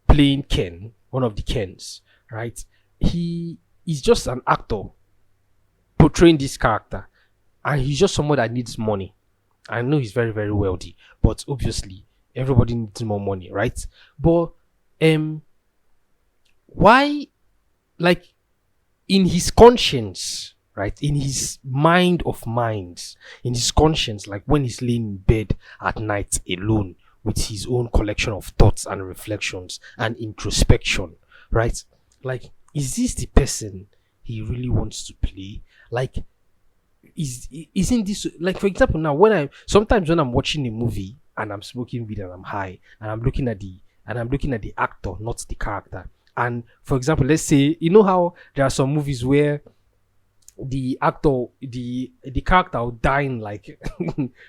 playing Ken, one of the Kens, right? He is just an actor portraying this character, and he's just someone that needs money. I know he's very, very wealthy, but obviously everybody needs more money, right? But why, like, in his conscience, right? In his mind of minds, in his conscience, like when he's laying in bed at night alone with his own collection of thoughts and reflections and introspection, right? Like, is this the person he really wants to play? Like, isn't this, like, for example, now sometimes when I'm watching a movie and I'm smoking weed and I'm high and I'm looking at the actor, not the character. And for example, let's say, you know how there are some movies where the actor, the character will die in like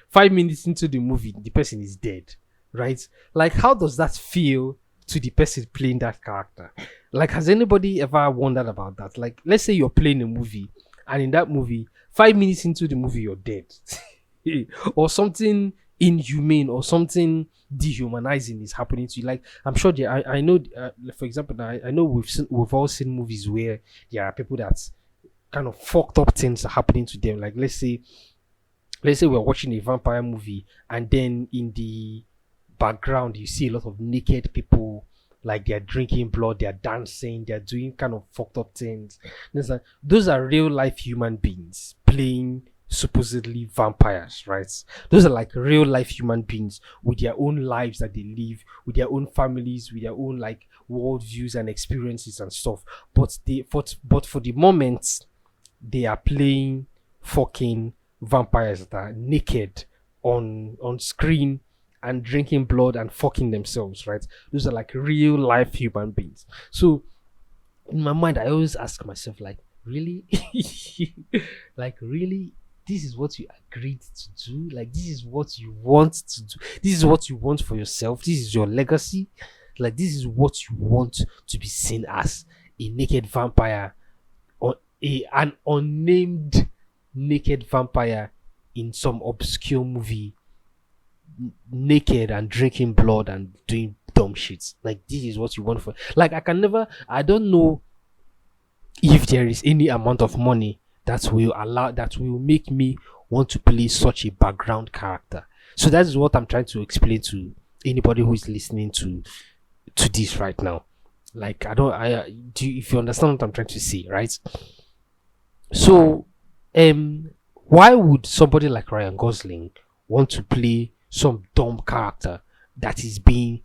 5 minutes into the movie, the person is dead, right? Like, how does that feel to the person playing that character? Like, has anybody ever wondered about that? Like, let's say you're playing a movie, and in that movie, 5 minutes into the movie, you're dead, or something inhumane or something dehumanizing is happening to you. Like, I'm sure I know, for example, I know we've all seen movies where there are people that kind of fucked up things are happening to them. Like, let's say we're watching a vampire movie, and then in the background you see a lot of naked people, like they're drinking blood, they're dancing, they're doing kind of fucked up things. Those are real life human beings playing supposedly vampires, right? Those are like real life human beings with their own lives that they live, with their own families, with their own like worldviews and experiences and stuff. But for the moment, they are playing fucking vampires that are naked on screen and drinking blood and fucking themselves, right? Those are like real life human beings. So in my mind, I always ask myself, like, really? Like, really? This is what you agreed to do? Like, this is what you want to do? This is what you want for yourself? This is your legacy? Like, this is what you want to be seen as? A naked vampire, or an unnamed naked vampire in some obscure movie, naked and drinking blood and doing dumb shit. Like, this is what you want for, like, I don't know if there is any amount of money that will make me want to play such a background character. So that is what I'm trying to explain to anybody who is listening to this right now. Like, if you understand what I'm trying to say, right? So why would somebody like Ryan Gosling want to play some dumb character that is being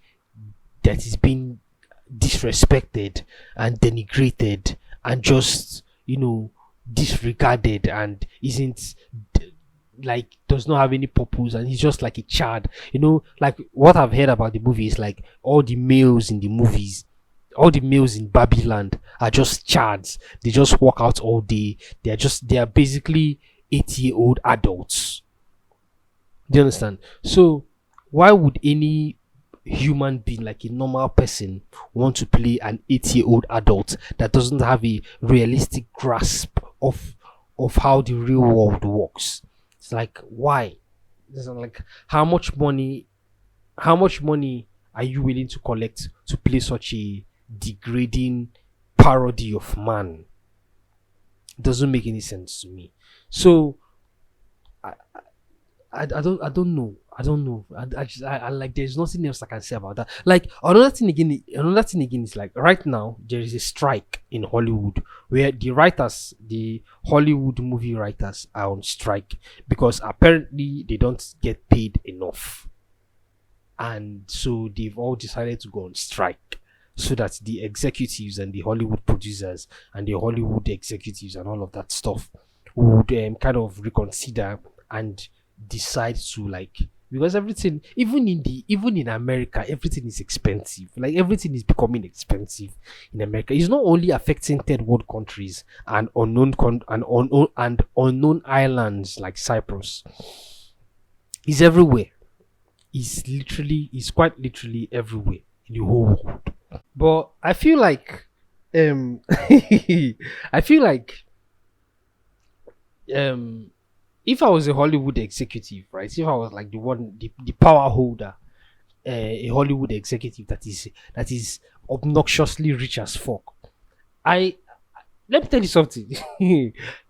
disrespected and denigrated and just, disregarded, and does not have any purpose, and he's just like a child? Like, what I've heard about the movie is like all the males in the movies, all the males in Babyland are just chads. They just walk out all day. They are basically 80-year-old adults. Do you understand? So why would any human being, like a normal person, want to play an 80-year-old adult that doesn't have a realistic grasp of how the real world works? It's like, why? It's like, how much money are you willing to collect to play such a degrading parody of man? It doesn't make any sense to me. So I don't know. I like, there's nothing else I can say about that. Like, another thing again is, like, right now there is a strike in Hollywood where the Hollywood movie writers are on strike because apparently they don't get paid enough, and so they've all decided to go on strike so that the executives and the Hollywood producers and the Hollywood executives and all of that stuff would kind of reconsider and decide to, like, because everything, even in America, everything is expensive. Like everything is becoming expensive in America. It's not only affecting third world countries and unknown islands like Cyprus. It's everywhere. It's quite literally everywhere in the whole world. But I feel like I feel like um if I was a Hollywood executive, right? If I was like the power holder, a Hollywood executive that is obnoxiously rich as fuck, I let me tell you something.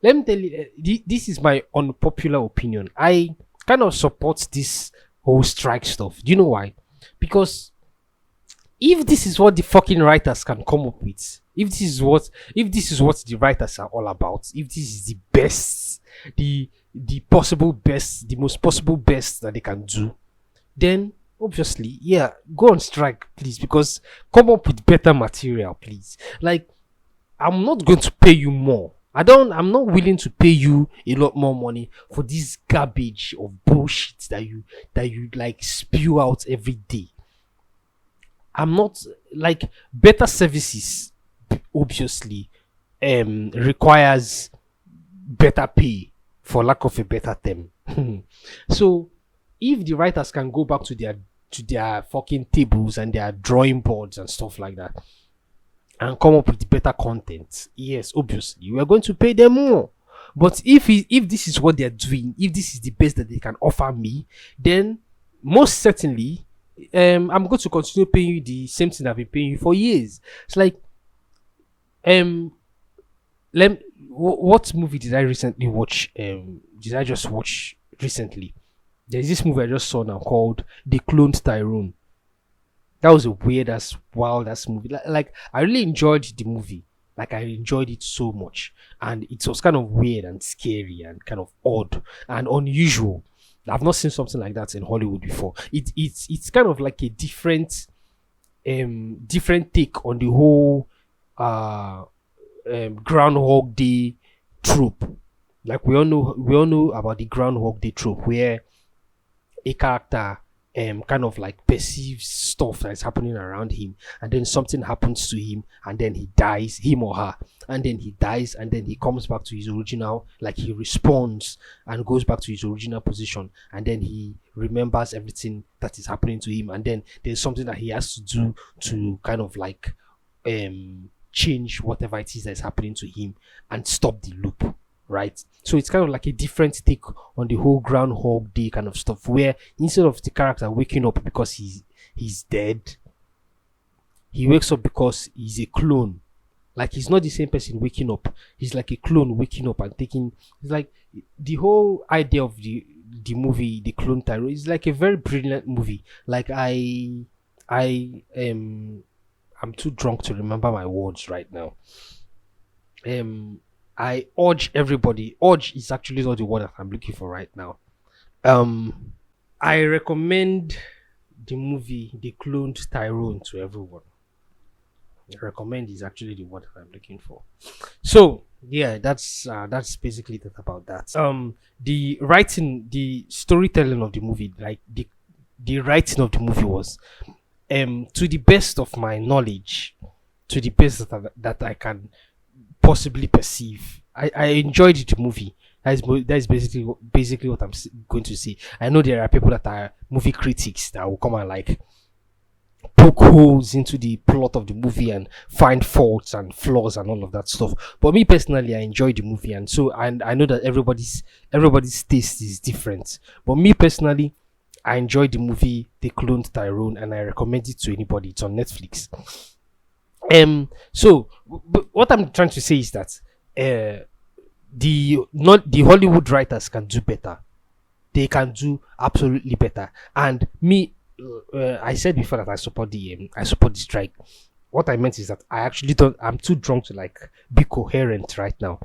Let me tell you, this is my unpopular opinion. I kind of support this whole strike stuff. Do you know why? Because if this is what the fucking writers can come up with, if this is what the writers are all about, if this is the best, the possible best, the most possible best that they can do, then obviously, yeah, go on strike, please, because come up with better material, please. Like, I'm not going to pay you more. I'm not willing to pay you a lot more money for this garbage of bullshit that you like spew out every day. I'm not like better services obviously requires better pay, for lack of a better term. So if the writers can go back to their fucking tables and their drawing boards and stuff like that and come up with better content, yes, obviously we are going to pay them more. But if this is what they're doing, if this is the best that they can offer me, then most certainly I'm going to continue paying you the same thing I've been paying you for years. It's like um what movie did I recently watch? Did I just watch recently? There's this movie I just saw now called They Cloned Tyrone. That was a weird as wild as movie. Like I really enjoyed the movie. Like I enjoyed it so much, and it was kind of weird and scary and kind of odd and unusual. I've not seen something like that in Hollywood before. It's kind of like a different take on the whole Groundhog Day trope. Like we all know about the Groundhog Day trope where a character kind of like perceives stuff that is happening around him, and then something happens to him, and then he dies, him or her, and then he dies, and then he comes back to his original, like he responds and goes back to his original position, and then he remembers everything that is happening to him, and then there's something that he has to do to kind of like change whatever it is that is happening to him and stop the loop, right? So it's kind of like a different take on the whole Groundhog Day kind of stuff, where instead of the character waking up because he's dead, he wakes up because he's a clone. Like he's not the same person waking up. He's like a clone waking up and taking. It's like the whole idea of the movie, The Clone Tyrone, is like a very brilliant movie. Like I'm too drunk to remember my words right now. I urge everybody. Urge is actually not the word that I'm looking for right now. Um, I recommend the movie The Cloned Tyrone to everyone. Recommend is actually the word that I'm looking for. So yeah, that's basically that about that. The writing, the storytelling of the movie, like the writing of the movie was to the best of my knowledge, to the best that I can possibly perceive. I enjoyed the movie. That is basically what I'm going to say. I know there are people that are movie critics that will come and like poke holes into the plot of the movie and find faults and flaws and all of that stuff. But me personally, I enjoyed the movie, and so and I know that everybody's taste is different. But me personally, I enjoyed the movie They Cloned Tyrone, and I recommend it to anybody. It's on Netflix. So but what I'm trying to say is that the Hollywood writers can do better. They can do absolutely better. And me, I said before that I support the strike. What I meant is that I actually don't. I'm too drunk to like be coherent right now.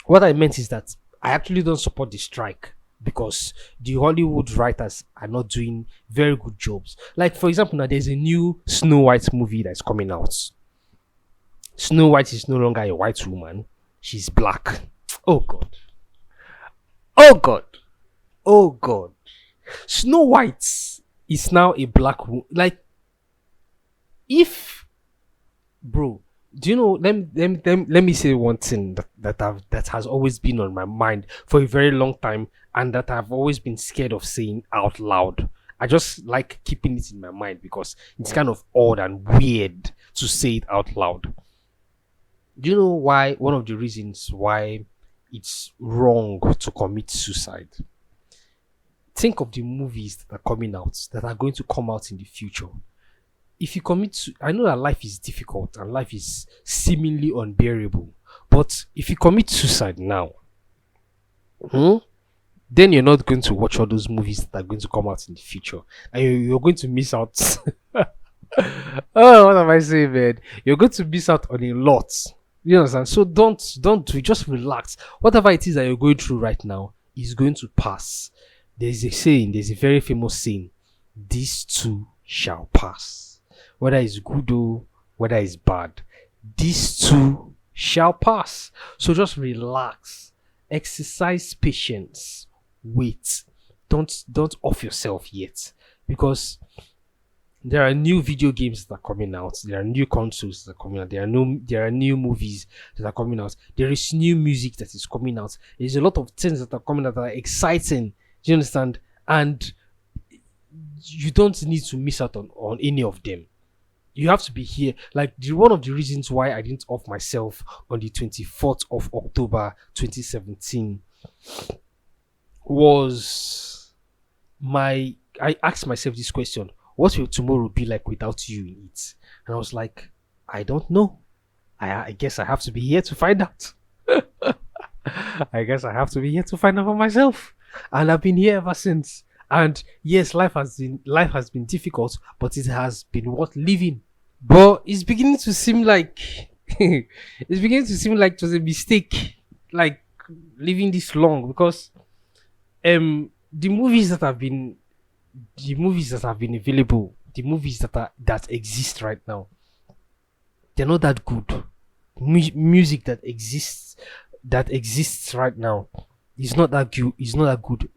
What I meant is that I actually don't support the strike because the Hollywood writers are not doing very good jobs. Like for example, now there's a new Snow White movie that's coming out. Snow White is no longer a white woman; she's black. Oh God! Oh God! Oh God! Snow White is now a black woman. Like, if, bro, do you know? Let me say one thing that has always been on my mind for a very long time, and that I've always been scared of saying out loud. I just like keeping it in my mind because it's kind of odd and weird to say it out loud. Do you know why? One of the reasons why it's wrong to commit suicide. Think of the movies that are coming out, that are going to come out in the future. If you I know that life is difficult and life is seemingly unbearable, but if you commit suicide now, hmm, then you're not going to watch all those movies that are going to come out in the future, and you're going to miss out. Oh, what am I saying, man? You're going to miss out on a lot. You understand? So don't do. Just relax. Whatever it is that you're going through right now is going to pass. There's a saying. There's a very famous saying. These too shall pass. Whether it's good or whether it's bad, these too shall pass. So just relax. Exercise patience. Wait. Don't off yourself yet, because there are new video games that are coming out. There are new consoles that are coming out. There are new movies that are coming out. There is new music that is coming out. There's a lot of things that are coming out that are exciting. Do you understand? And you don't need to miss out on any of them. You have to be here. Like, one of the reasons why I didn't off myself on the 24th of October 2017 was I asked myself this question: what will tomorrow be like without you in it? And I was like, I don't know. I guess I have to be here to find out. I guess I have to be here to find out for myself. And I've been here ever since. And yes, life has been difficult, but it has been worth living. But it's beginning to seem like it was a mistake, like, living this long, because the movies that have been available, the movies that exist right now, they're not that good. Music that exists right now is not that good.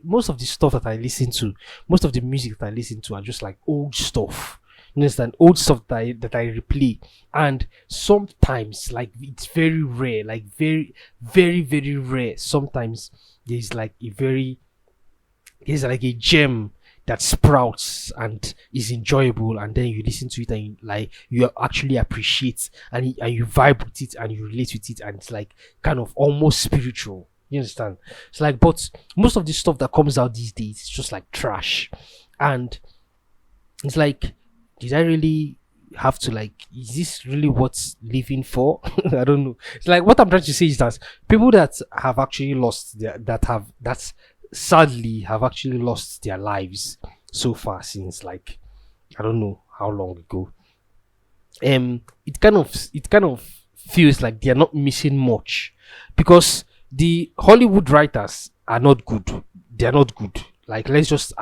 Most of the stuff that I listen to, most of the music that I listen to, are just like old stuff. You understand? Old stuff that I replay, and sometimes, like, it's very rare, like very very very rare. Sometimes there's like a gem that sprouts and is enjoyable, and then you listen to it and you actually appreciate, and you vibe with it and you relate with it, and it's like kind of almost spiritual. You understand? It's like, but most of the stuff that comes out these days is just like trash, and it's like, did I really have to, like, is this really what's living for? I don't know. It's like, what I'm trying to say is that people that have actually that sadly have actually lost their lives so far since, like, I don't know how long ago. It kind of feels like they're not missing much, because the Hollywood writers are not good. They're not good. Like, let's just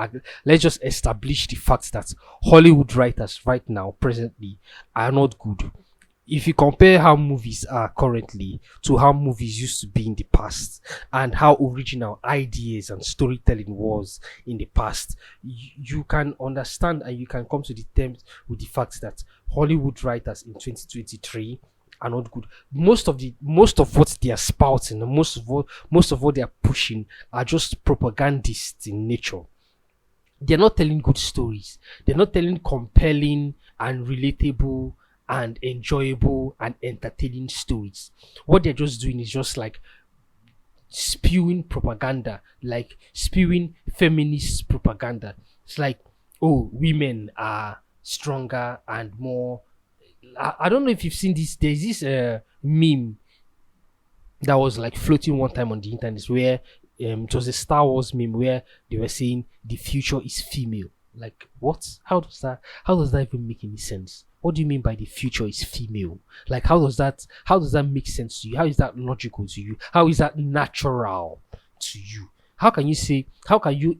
establish the fact that Hollywood writers right now, presently, are not good. If you compare how movies are currently to how movies used to be in the past, and how original ideas and storytelling was in the past, you can understand and you can come to the terms with the fact that Hollywood writers in 2023 are not good. Most of what they are spouting, and most of what they are pushing, are just propagandists in nature. They're not telling good stories. They're not telling compelling and relatable and enjoyable and entertaining stories. What they're just doing is just like spewing propaganda, like spewing feminist propaganda. It's like, oh, women are stronger and more. I don't know if you've seen this. There's this meme that was like floating one time on the internet, where it was a Star Wars meme where they were saying the future is female. Like, what? How does that even make any sense? What do you mean by the future is female? Like, how does that make sense to you? How is that logical to you? How is that natural to you? How can you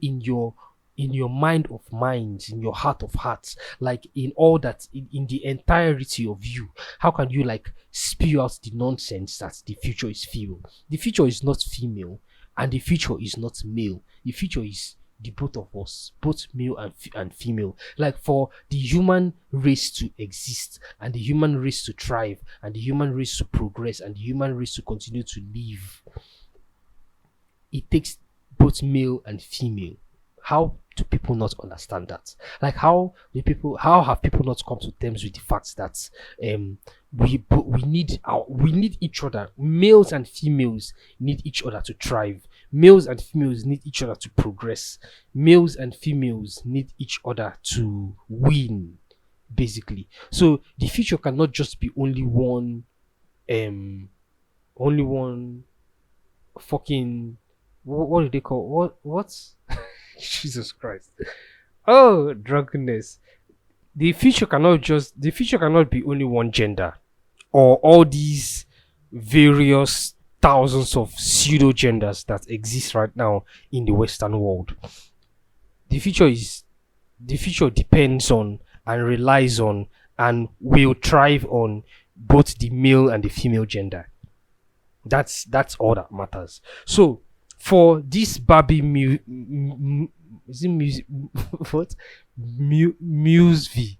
in your mind of minds, in your heart of hearts, like in all that, in the entirety of you, how can you like spew out the nonsense that the future is female? The future is not female, and the future is not male. The future is the both of us, both male and female. Like for the human race to exist, and the human race to thrive, and the human race to progress, and the human race to continue to live, it takes both male and female. How do people not understand that? Like how have people not come to terms with the fact that we need each other. Males and females need each other to thrive. Males and females need each other to progress. Males and females need each other to win, basically. So the future cannot just be only one fucking what do they call what's Jesus Christ. Oh, drunkenness. The future cannot be only one gender, or all these various thousands of pseudo genders that exist right now in the Western world. The future depends on and relies on and will thrive on both the male and the female gender. That's all that matters. So for this Barbie is it music what movie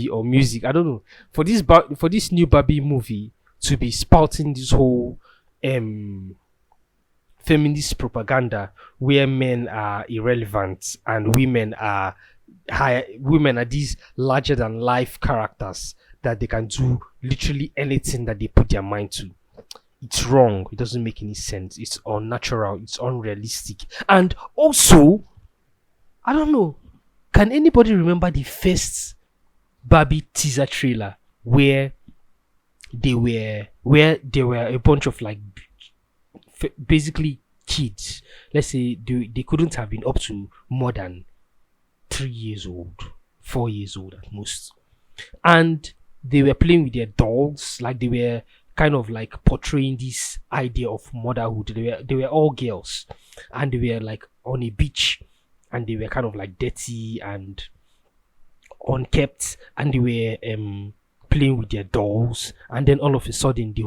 or music, I don't know, for this new Barbie movie to be spouting this whole feminist propaganda where men are irrelevant and women are these larger than life characters that they can do literally anything that they put their mind to. It's wrong. It doesn't make any sense. It's unnatural. It's unrealistic. And also, I don't know, can anybody remember the first Barbie teaser trailer where they were a bunch of like basically kids? Let's say they couldn't have been up to more than 3 years old, 4 years old at most, and they were playing with their dolls. Like they were kind of like portraying this idea of motherhood. They were all girls, and they were like on a beach, and they were kind of like dirty and unkept, and they were playing with their dolls. And then all of a sudden the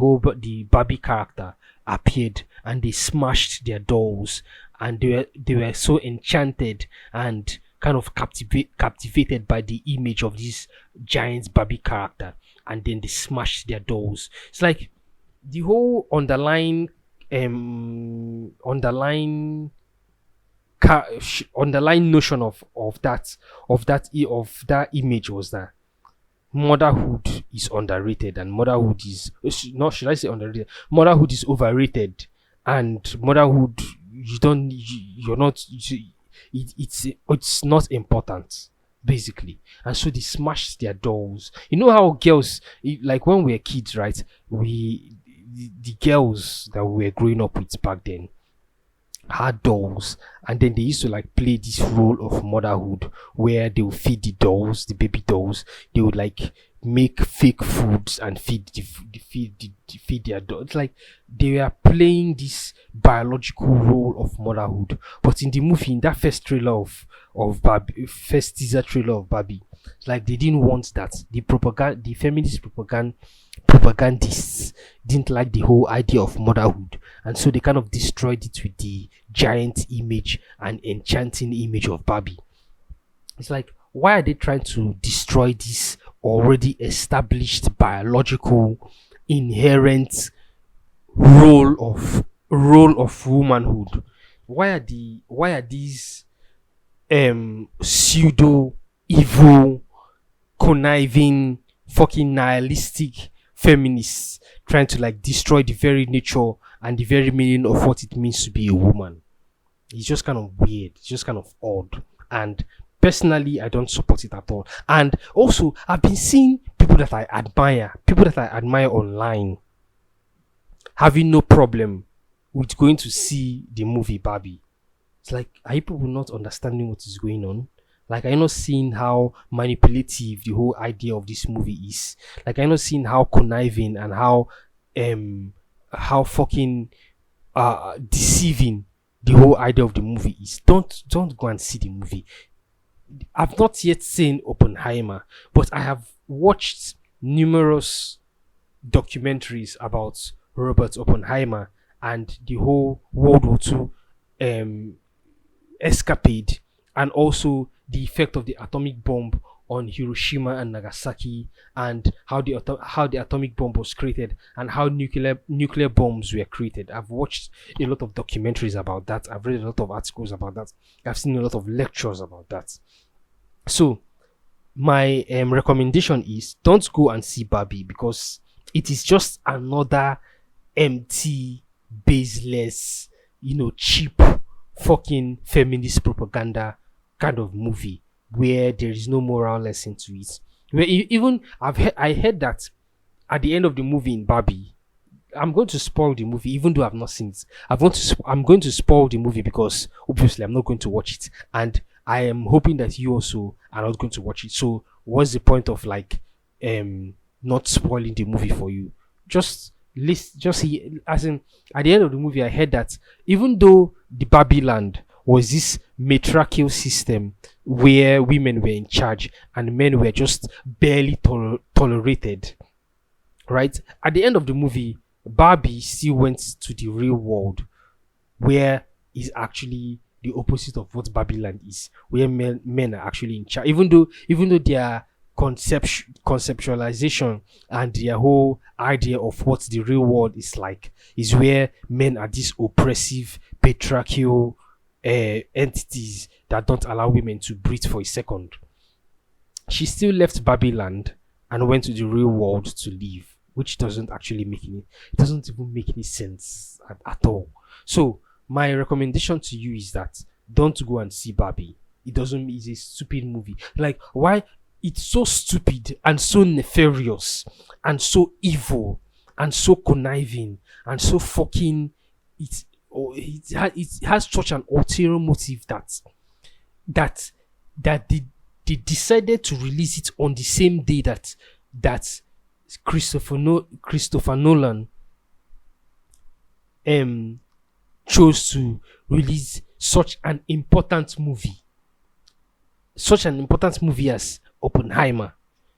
Barbie character appeared, and they smashed their dolls, and they were so enchanted and kind of captivated by the image of this giant Barbie character, and then they smashed their dolls. It's like the whole underlying notion of that image was that motherhood is underrated, and motherhood is not, should I say underrated, motherhood is overrated, and motherhood it's not important, basically. And so they smashed their dolls. You know how girls, like when we were kids, right? The girls that we were growing up with back then had dolls, and then they used to like play this role of motherhood where they would feed the dolls, the baby dolls. They would like make fake foods and feed their dolls. Like they were playing this biological role of motherhood. But in the movie, in that first trailer of Barbie, first teaser trailer of Barbie, it's like they didn't want that. The feminist propagandists didn't like the whole idea of motherhood, and so they kind of destroyed it with the giant image and enchanting image of Barbie. It's like, why are they trying to destroy this already established biological inherent role of womanhood? Why are these pseudo evil conniving fucking nihilistic feminists trying to like destroy the very nature and the very meaning of what it means to be a woman? It's just kind of weird. It's just kind of odd. And personally, I don't support it at all. And also, I've been seeing people that I admire online, having no problem with going to see the movie Barbie. It's like, are you people not understanding what is going on? Like, are you not seeing how manipulative the whole idea of this movie is? Like, are you not seeing how conniving and how fucking deceiving the whole idea of the movie is? Don't go and see the movie. I've not yet seen Oppenheimer, but I have watched numerous documentaries about Robert Oppenheimer and the whole World War II escapade, and also the effect of the atomic bomb on Hiroshima and Nagasaki, and how the atomic bomb was created, and how nuclear bombs were created. I've watched a lot of documentaries about that. I've read a lot of articles about that. I've seen a lot of lectures about that. So my recommendation is, don't go and see Barbie, because it is just another empty, baseless, cheap fucking feminist propaganda kind of movie where there is no moral lesson to it. Where even I heard that at the end of the movie in Barbie, I'm going to spoil the movie even though I've not seen it. I'm going to spoil the movie because obviously I'm not going to watch it, and I am hoping that you also are not going to watch it. So what's the point of not spoiling the movie for you? Just as in, at the end of the movie I heard that even though the Barbie land was this matriarchal system where women were in charge and men were just barely tolerated, right? At the end of the movie, Barbie still went to the real world, where is actually the opposite of what Babylon is, where men are actually in charge. Even though their conceptualization and their whole idea of what the real world is like is where men are these oppressive patriarchal entities that don't allow women to breathe for a second. She still left Babylon and went to the real world to live, which doesn't actually it doesn't even make any sense at all. So my recommendation to you is that don't go and see Barbie. It's a stupid movie. Like, why? It's so stupid and so nefarious and so evil and so conniving and so fucking it has such an ulterior motive that they decided to release it on the same day that Christopher Nolan chose to release such an important movie as Oppenheimer.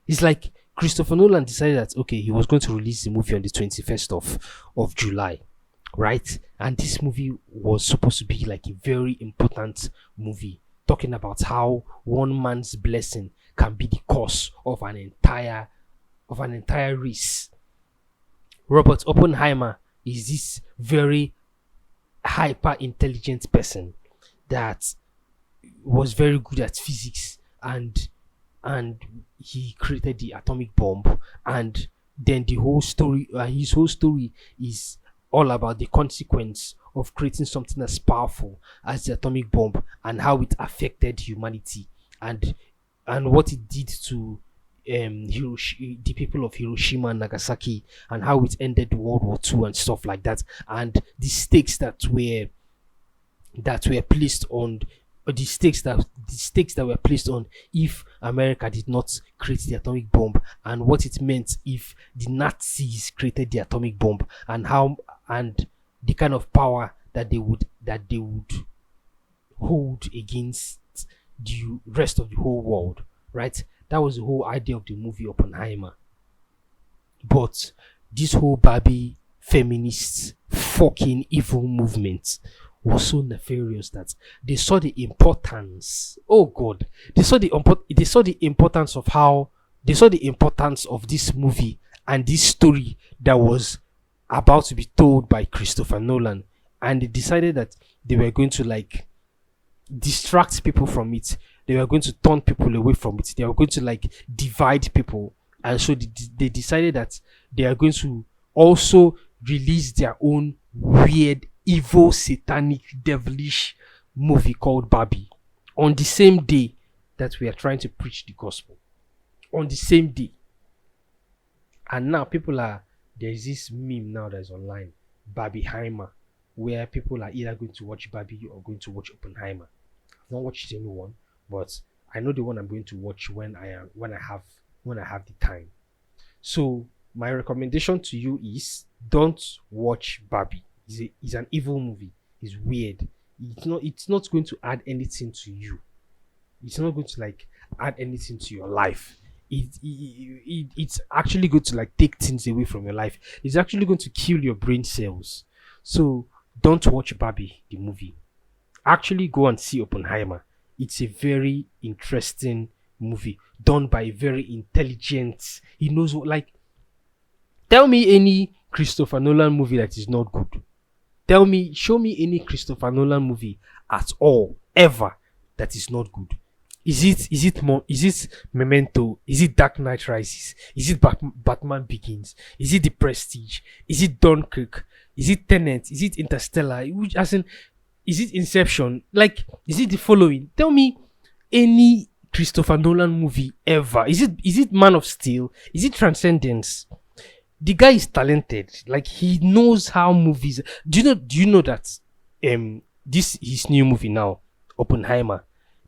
It's like Christopher Nolan decided that, okay, he was going to release the movie on the 21st of July, right? And this movie was supposed to be like a very important movie, talking about how one man's blessing can be the cause of an entire race. Robert Oppenheimer is this very hyper intelligent person that was very good at physics, and he created the atomic bomb, and then his whole story is all about the consequence of creating something as powerful as the atomic bomb, and how it affected humanity, and what it did to the people of Hiroshima and Nagasaki, and how it ended World War II and stuff like that, and the stakes that were placed on the stakes that were placed on if America did not create the atomic bomb, and what it meant if the Nazis created the atomic bomb, and the kind of power that they would hold against the rest of the whole world, right? That was the whole idea of the movie Oppenheimer. But this whole Barbie feminist fucking evil movement was so nefarious that they saw the importance. Oh God, they saw the importance of this movie and this story that was about to be told by Christopher Nolan, and they decided that they were going to distract people from it. They were going to turn people away from it. They were going to divide people, and so they decided that they are going to also release their own weird, evil, satanic, devilish movie called Barbie on the same day that we are trying to preach the gospel. On the same day. And now there's this meme now that's online, Barbieheimer, where people are either going to watch Barbie or going to watch Oppenheimer. I've not watched any one, but I know the one I'm going to watch when I have the time. So my recommendation to you is, don't watch Barbie. It's an evil movie. It's weird. It's not going to add anything to you. It's not going to add anything to your life. It's actually going to take things away from your life. It's actually going to kill your brain cells. So don't watch Barbie the movie. Actually go and see Oppenheimer. It's a very interesting movie done by a very intelligent. He knows what, like, tell me any Christopher Nolan movie that is not good. Tell me, show me any Christopher Nolan movie at all, ever, that is not good. Is it Memento? Is it Dark Knight Rises? Is it Batman Begins? Is it The Prestige? Is it Dunkirk? Is it Tenet? Is it Interstellar? As in, is it Inception? Like, is it the following? Tell me any Christopher Nolan movie ever. Is it Man of Steel? Is it Transcendence? The guy is talented. Like, he knows how movies. Do you know that this his new movie now, Oppenheimer,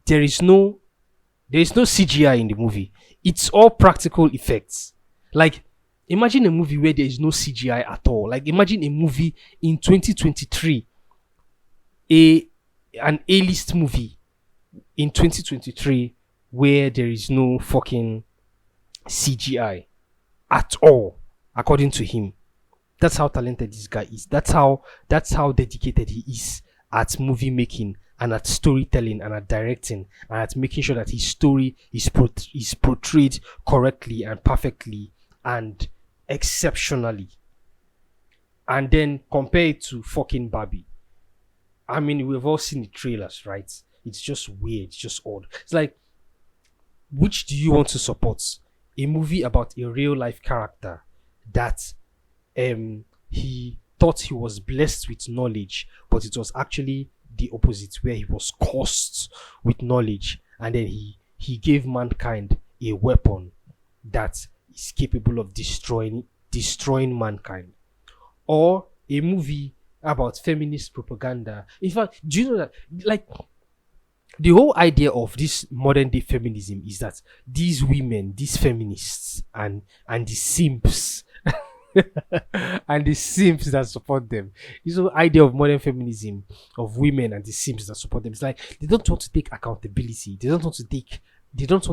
there is no CGI in the movie. It's all practical effects. Like, imagine a movie where there is no CGI at all. Like, imagine a movie in 2023, an A-list movie in 2023 where there is no fucking CGI at all, according to him. That's how talented this guy is. That's how dedicated he is at movie making and at storytelling and at directing and at making sure that his story is portrayed correctly and perfectly and exceptionally. And then compare it to fucking Barbie. I mean, we've all seen the trailers, right? It's just weird. It's just odd. It's like, which do you want to support? A movie about a real life character that he thought he was blessed with knowledge, but it was actually the opposite, where he was cursed with knowledge, and then he gave mankind a weapon that is capable of destroying mankind. Or a movie about feminist propaganda. In fact, do you know that, like, the whole idea of this modern day feminism is that these women, these feminists, and the simps and the simps that support them, this whole idea of modern feminism, of women and the simps that support them, it's like they don't want to take accountability. They don't want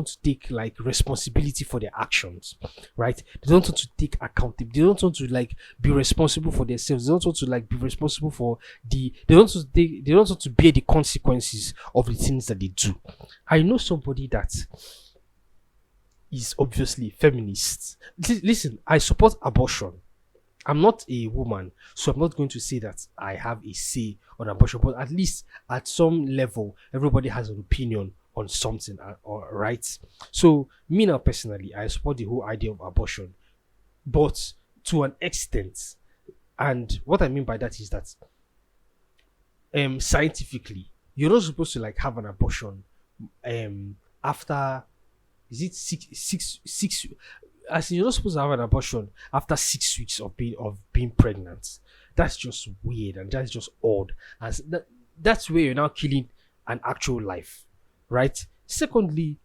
to take like responsibility for their actions, right? They don't want to take accountability. They don't want to like be responsible for themselves. They don't want to like be responsible for they don't want to bear the consequences of the things that they do. I know somebody that is obviously feminist. Listen, I support abortion. I'm not a woman, so I'm not going to say that I have a say on abortion, but at least at some level, everybody has an opinion on something, right? So, me now personally, I support the whole idea of abortion, but to an extent. And what I mean by that is that scientifically, you're not supposed to like have an abortion after, is it six, as in, you're not supposed to have an abortion after 6 weeks of being pregnant. That's just weird, and that's just odd. As that's where you're now killing an actual life, right? Secondly,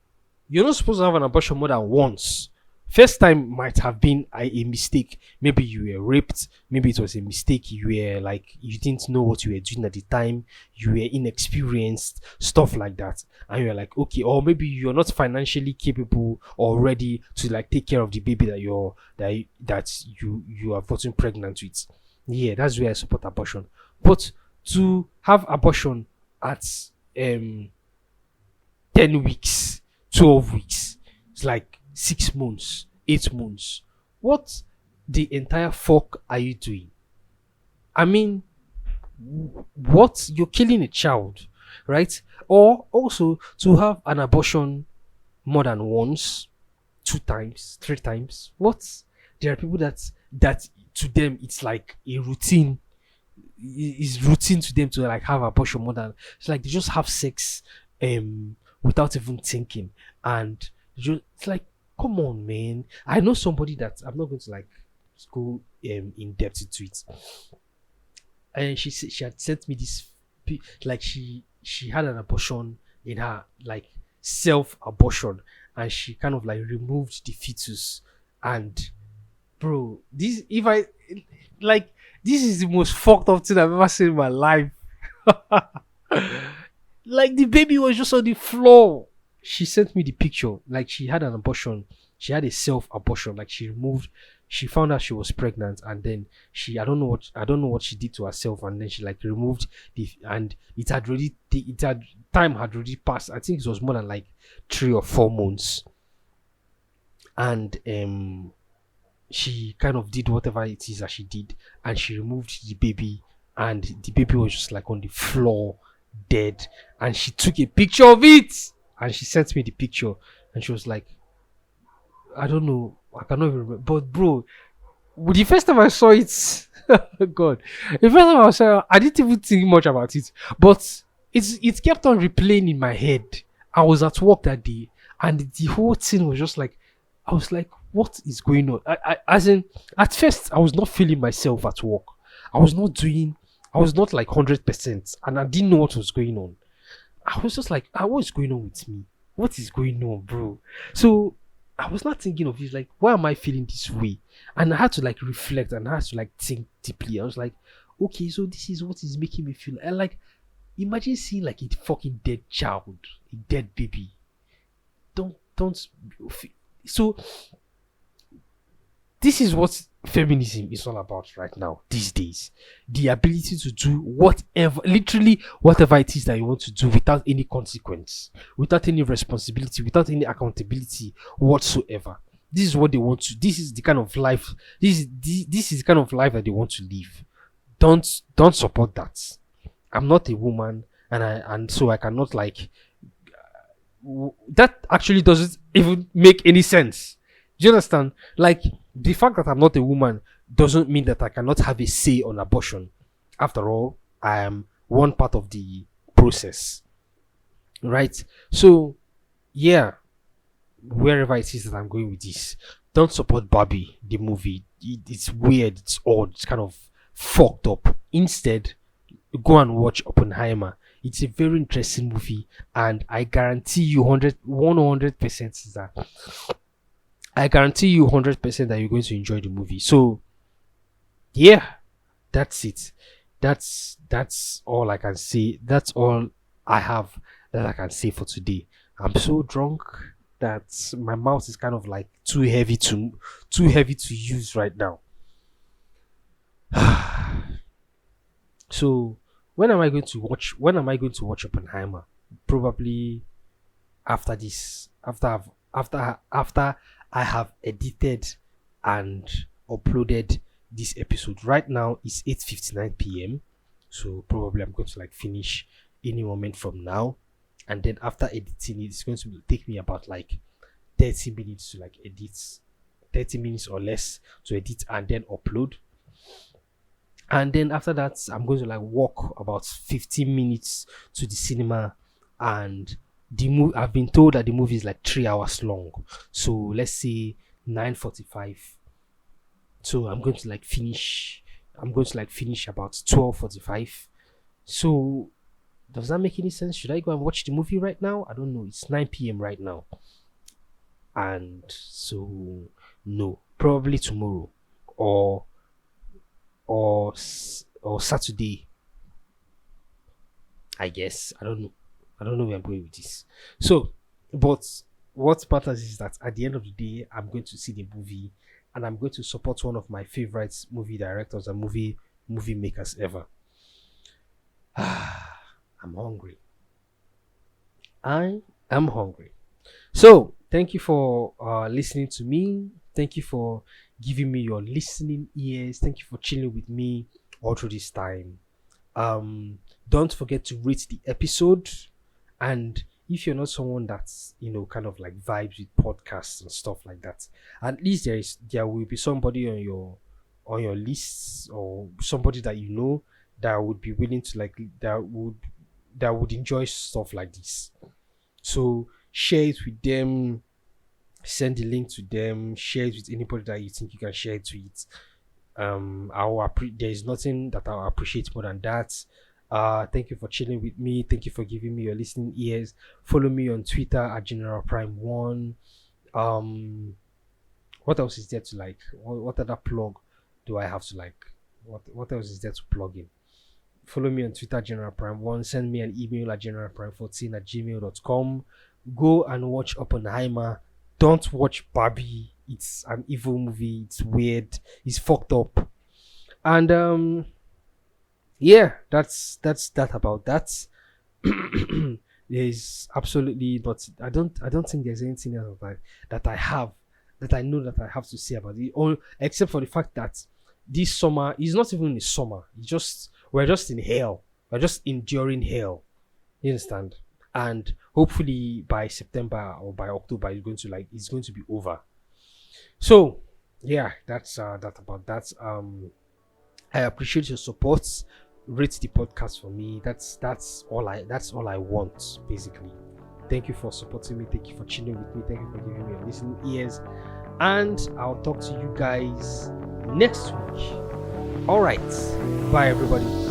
you're not supposed to have an abortion more than once. First time might have been a mistake. Maybe you were raped. Maybe it was a mistake. You were like, you didn't know what you were doing at the time. You were inexperienced, stuff like that. And you're like, okay, or maybe you're not financially capable or ready to like take care of the baby that you are gotten pregnant with. Yeah, that's where I support abortion. But to have abortion at 10 weeks, 12 weeks, it's like 6 months, 8 months. What the entire fuck are you doing? I mean, what? You're killing a child, right? Or also to have an abortion more than once, 2 times, 3 times. What? There are people that to them it's like a routine. It's routine to them to like have abortion more than, it's like they just have sex without even thinking, and it's like, come on, man. I know somebody that I'm not going to like go in depth into it. And she said she had sent me this, like she had an abortion in her, like self-abortion, and she kind of like removed the fetus. And bro, this is the most fucked up thing I've ever seen in my life. Like, the baby was just on the floor. She sent me the picture. Like, she had an abortion. She had a self-abortion. Like, she removed she found out she was pregnant, and then I don't know what she did to herself, and then she like removed and it had time had already passed. I think it was more than like 3 or 4 months, and she kind of did whatever it is that she did, and she removed the baby, and the baby was just like on the floor, dead. And she took a picture of it, and she sent me the picture, and she was like, I don't know, I cannot even remember, but bro, the first time I saw it, God, the first time I saw it, I didn't even think much about it, but it kept on replaying in my head. I was at work that day, and the whole thing was just like, I was like, what is going on? As in, at first, I was not feeling myself at work. I was not like 100%, and I didn't know what was going on. I was just like, what is going on with me? What is going on, bro? So I was not thinking of it, like, why am I feeling this way? And I had to like reflect, and I had to like think deeply. I was like, okay, so this is what is making me feel. And like, imagine seeing like a fucking dead child, a dead baby. Don't. So this is what feminism is all about right now, these days. The ability to do whatever, literally whatever it is that you want to do, without any consequence, without any responsibility, without any accountability whatsoever. This is what they want to. This is the kind of life. This is the kind of life that they want to live. Don't support that. I'm not a woman, and so I cannot like. That actually doesn't even make any sense. Do you understand? Like, the fact that I'm not a woman doesn't mean that I cannot have a say on abortion. After all, I am one part of the process, right? So, yeah, wherever it is that I'm going with this, don't support Barbie, the movie. It's weird, it's odd, it's kind of fucked up. Instead, go and watch Oppenheimer. It's a very interesting movie, and I guarantee you 100% that I guarantee you 100% that you're going to enjoy the movie. So, yeah, that's it. That's all I can say. That's all I have that I can say for today. I'm so drunk that my mouth is kind of like too heavy to use right now. So, when am I going to watch Oppenheimer? Probably after this. After I have edited and uploaded this episode. Right now it's 8:59 p.m. So probably I'm going to like finish any moment from now. And then after editing it's going to take me about like 30 minutes to like edit. 30 minutes or less to edit and then upload. And then after that, I'm going to like walk about 15 minutes to the cinema, and I've been told that the movie is like 3 hours long. So let's say 9:45. So I'm going to like finish about 12:45. So does that make any sense? Should I go and watch the movie right now? I don't know. It's 9 p.m. right now. And so no, probably tomorrow or Saturday, I guess. I don't know where I'm going with this. So, but what matters is that at the end of the day, I'm going to see the movie, and I'm going to support one of my favorite movie directors and movie makers ever. I'm hungry. I am hungry. So, thank you for listening to me. Thank you for giving me your listening ears. Thank you for chilling with me all through this time. Don't forget to rate the episode. And if you're not someone that's kind of like vibes with podcasts and stuff like that, at least there will be somebody on your lists, or somebody that that would be willing to like that would enjoy stuff like this. So share it with them, send the link to them, share it with anybody that you think you can share it with. There is nothing that I'll appreciate more than that. Thank you for chilling with me. Thank you for giving me your listening ears. Follow me on Twitter at General Prime 1. What else is there to like? What other plug do I have to like? What else is there to plug in? Follow me on Twitter, General Prime 1. Send me an email at generalprime14@gmail.com. Go and watch Oppenheimer. Don't watch Barbie it's an evil movie. It's weird. It's fucked up. And yeah, that's that about that. There's absolutely not. I don't think there's anything else that I have that I know that I have to say about it. All except for the fact that this summer is not even a summer. It's just we're just in hell. We're just enduring hell. You understand? And hopefully by September or by October, it's going to be over. So yeah, that's that about that. I appreciate your support. Rate the podcast for me. That's all I want basically. Thank you for supporting me. Thank you for chilling with me. Thank you for giving me your listening ears. And I'll talk to you guys next week. All right. Bye everybody.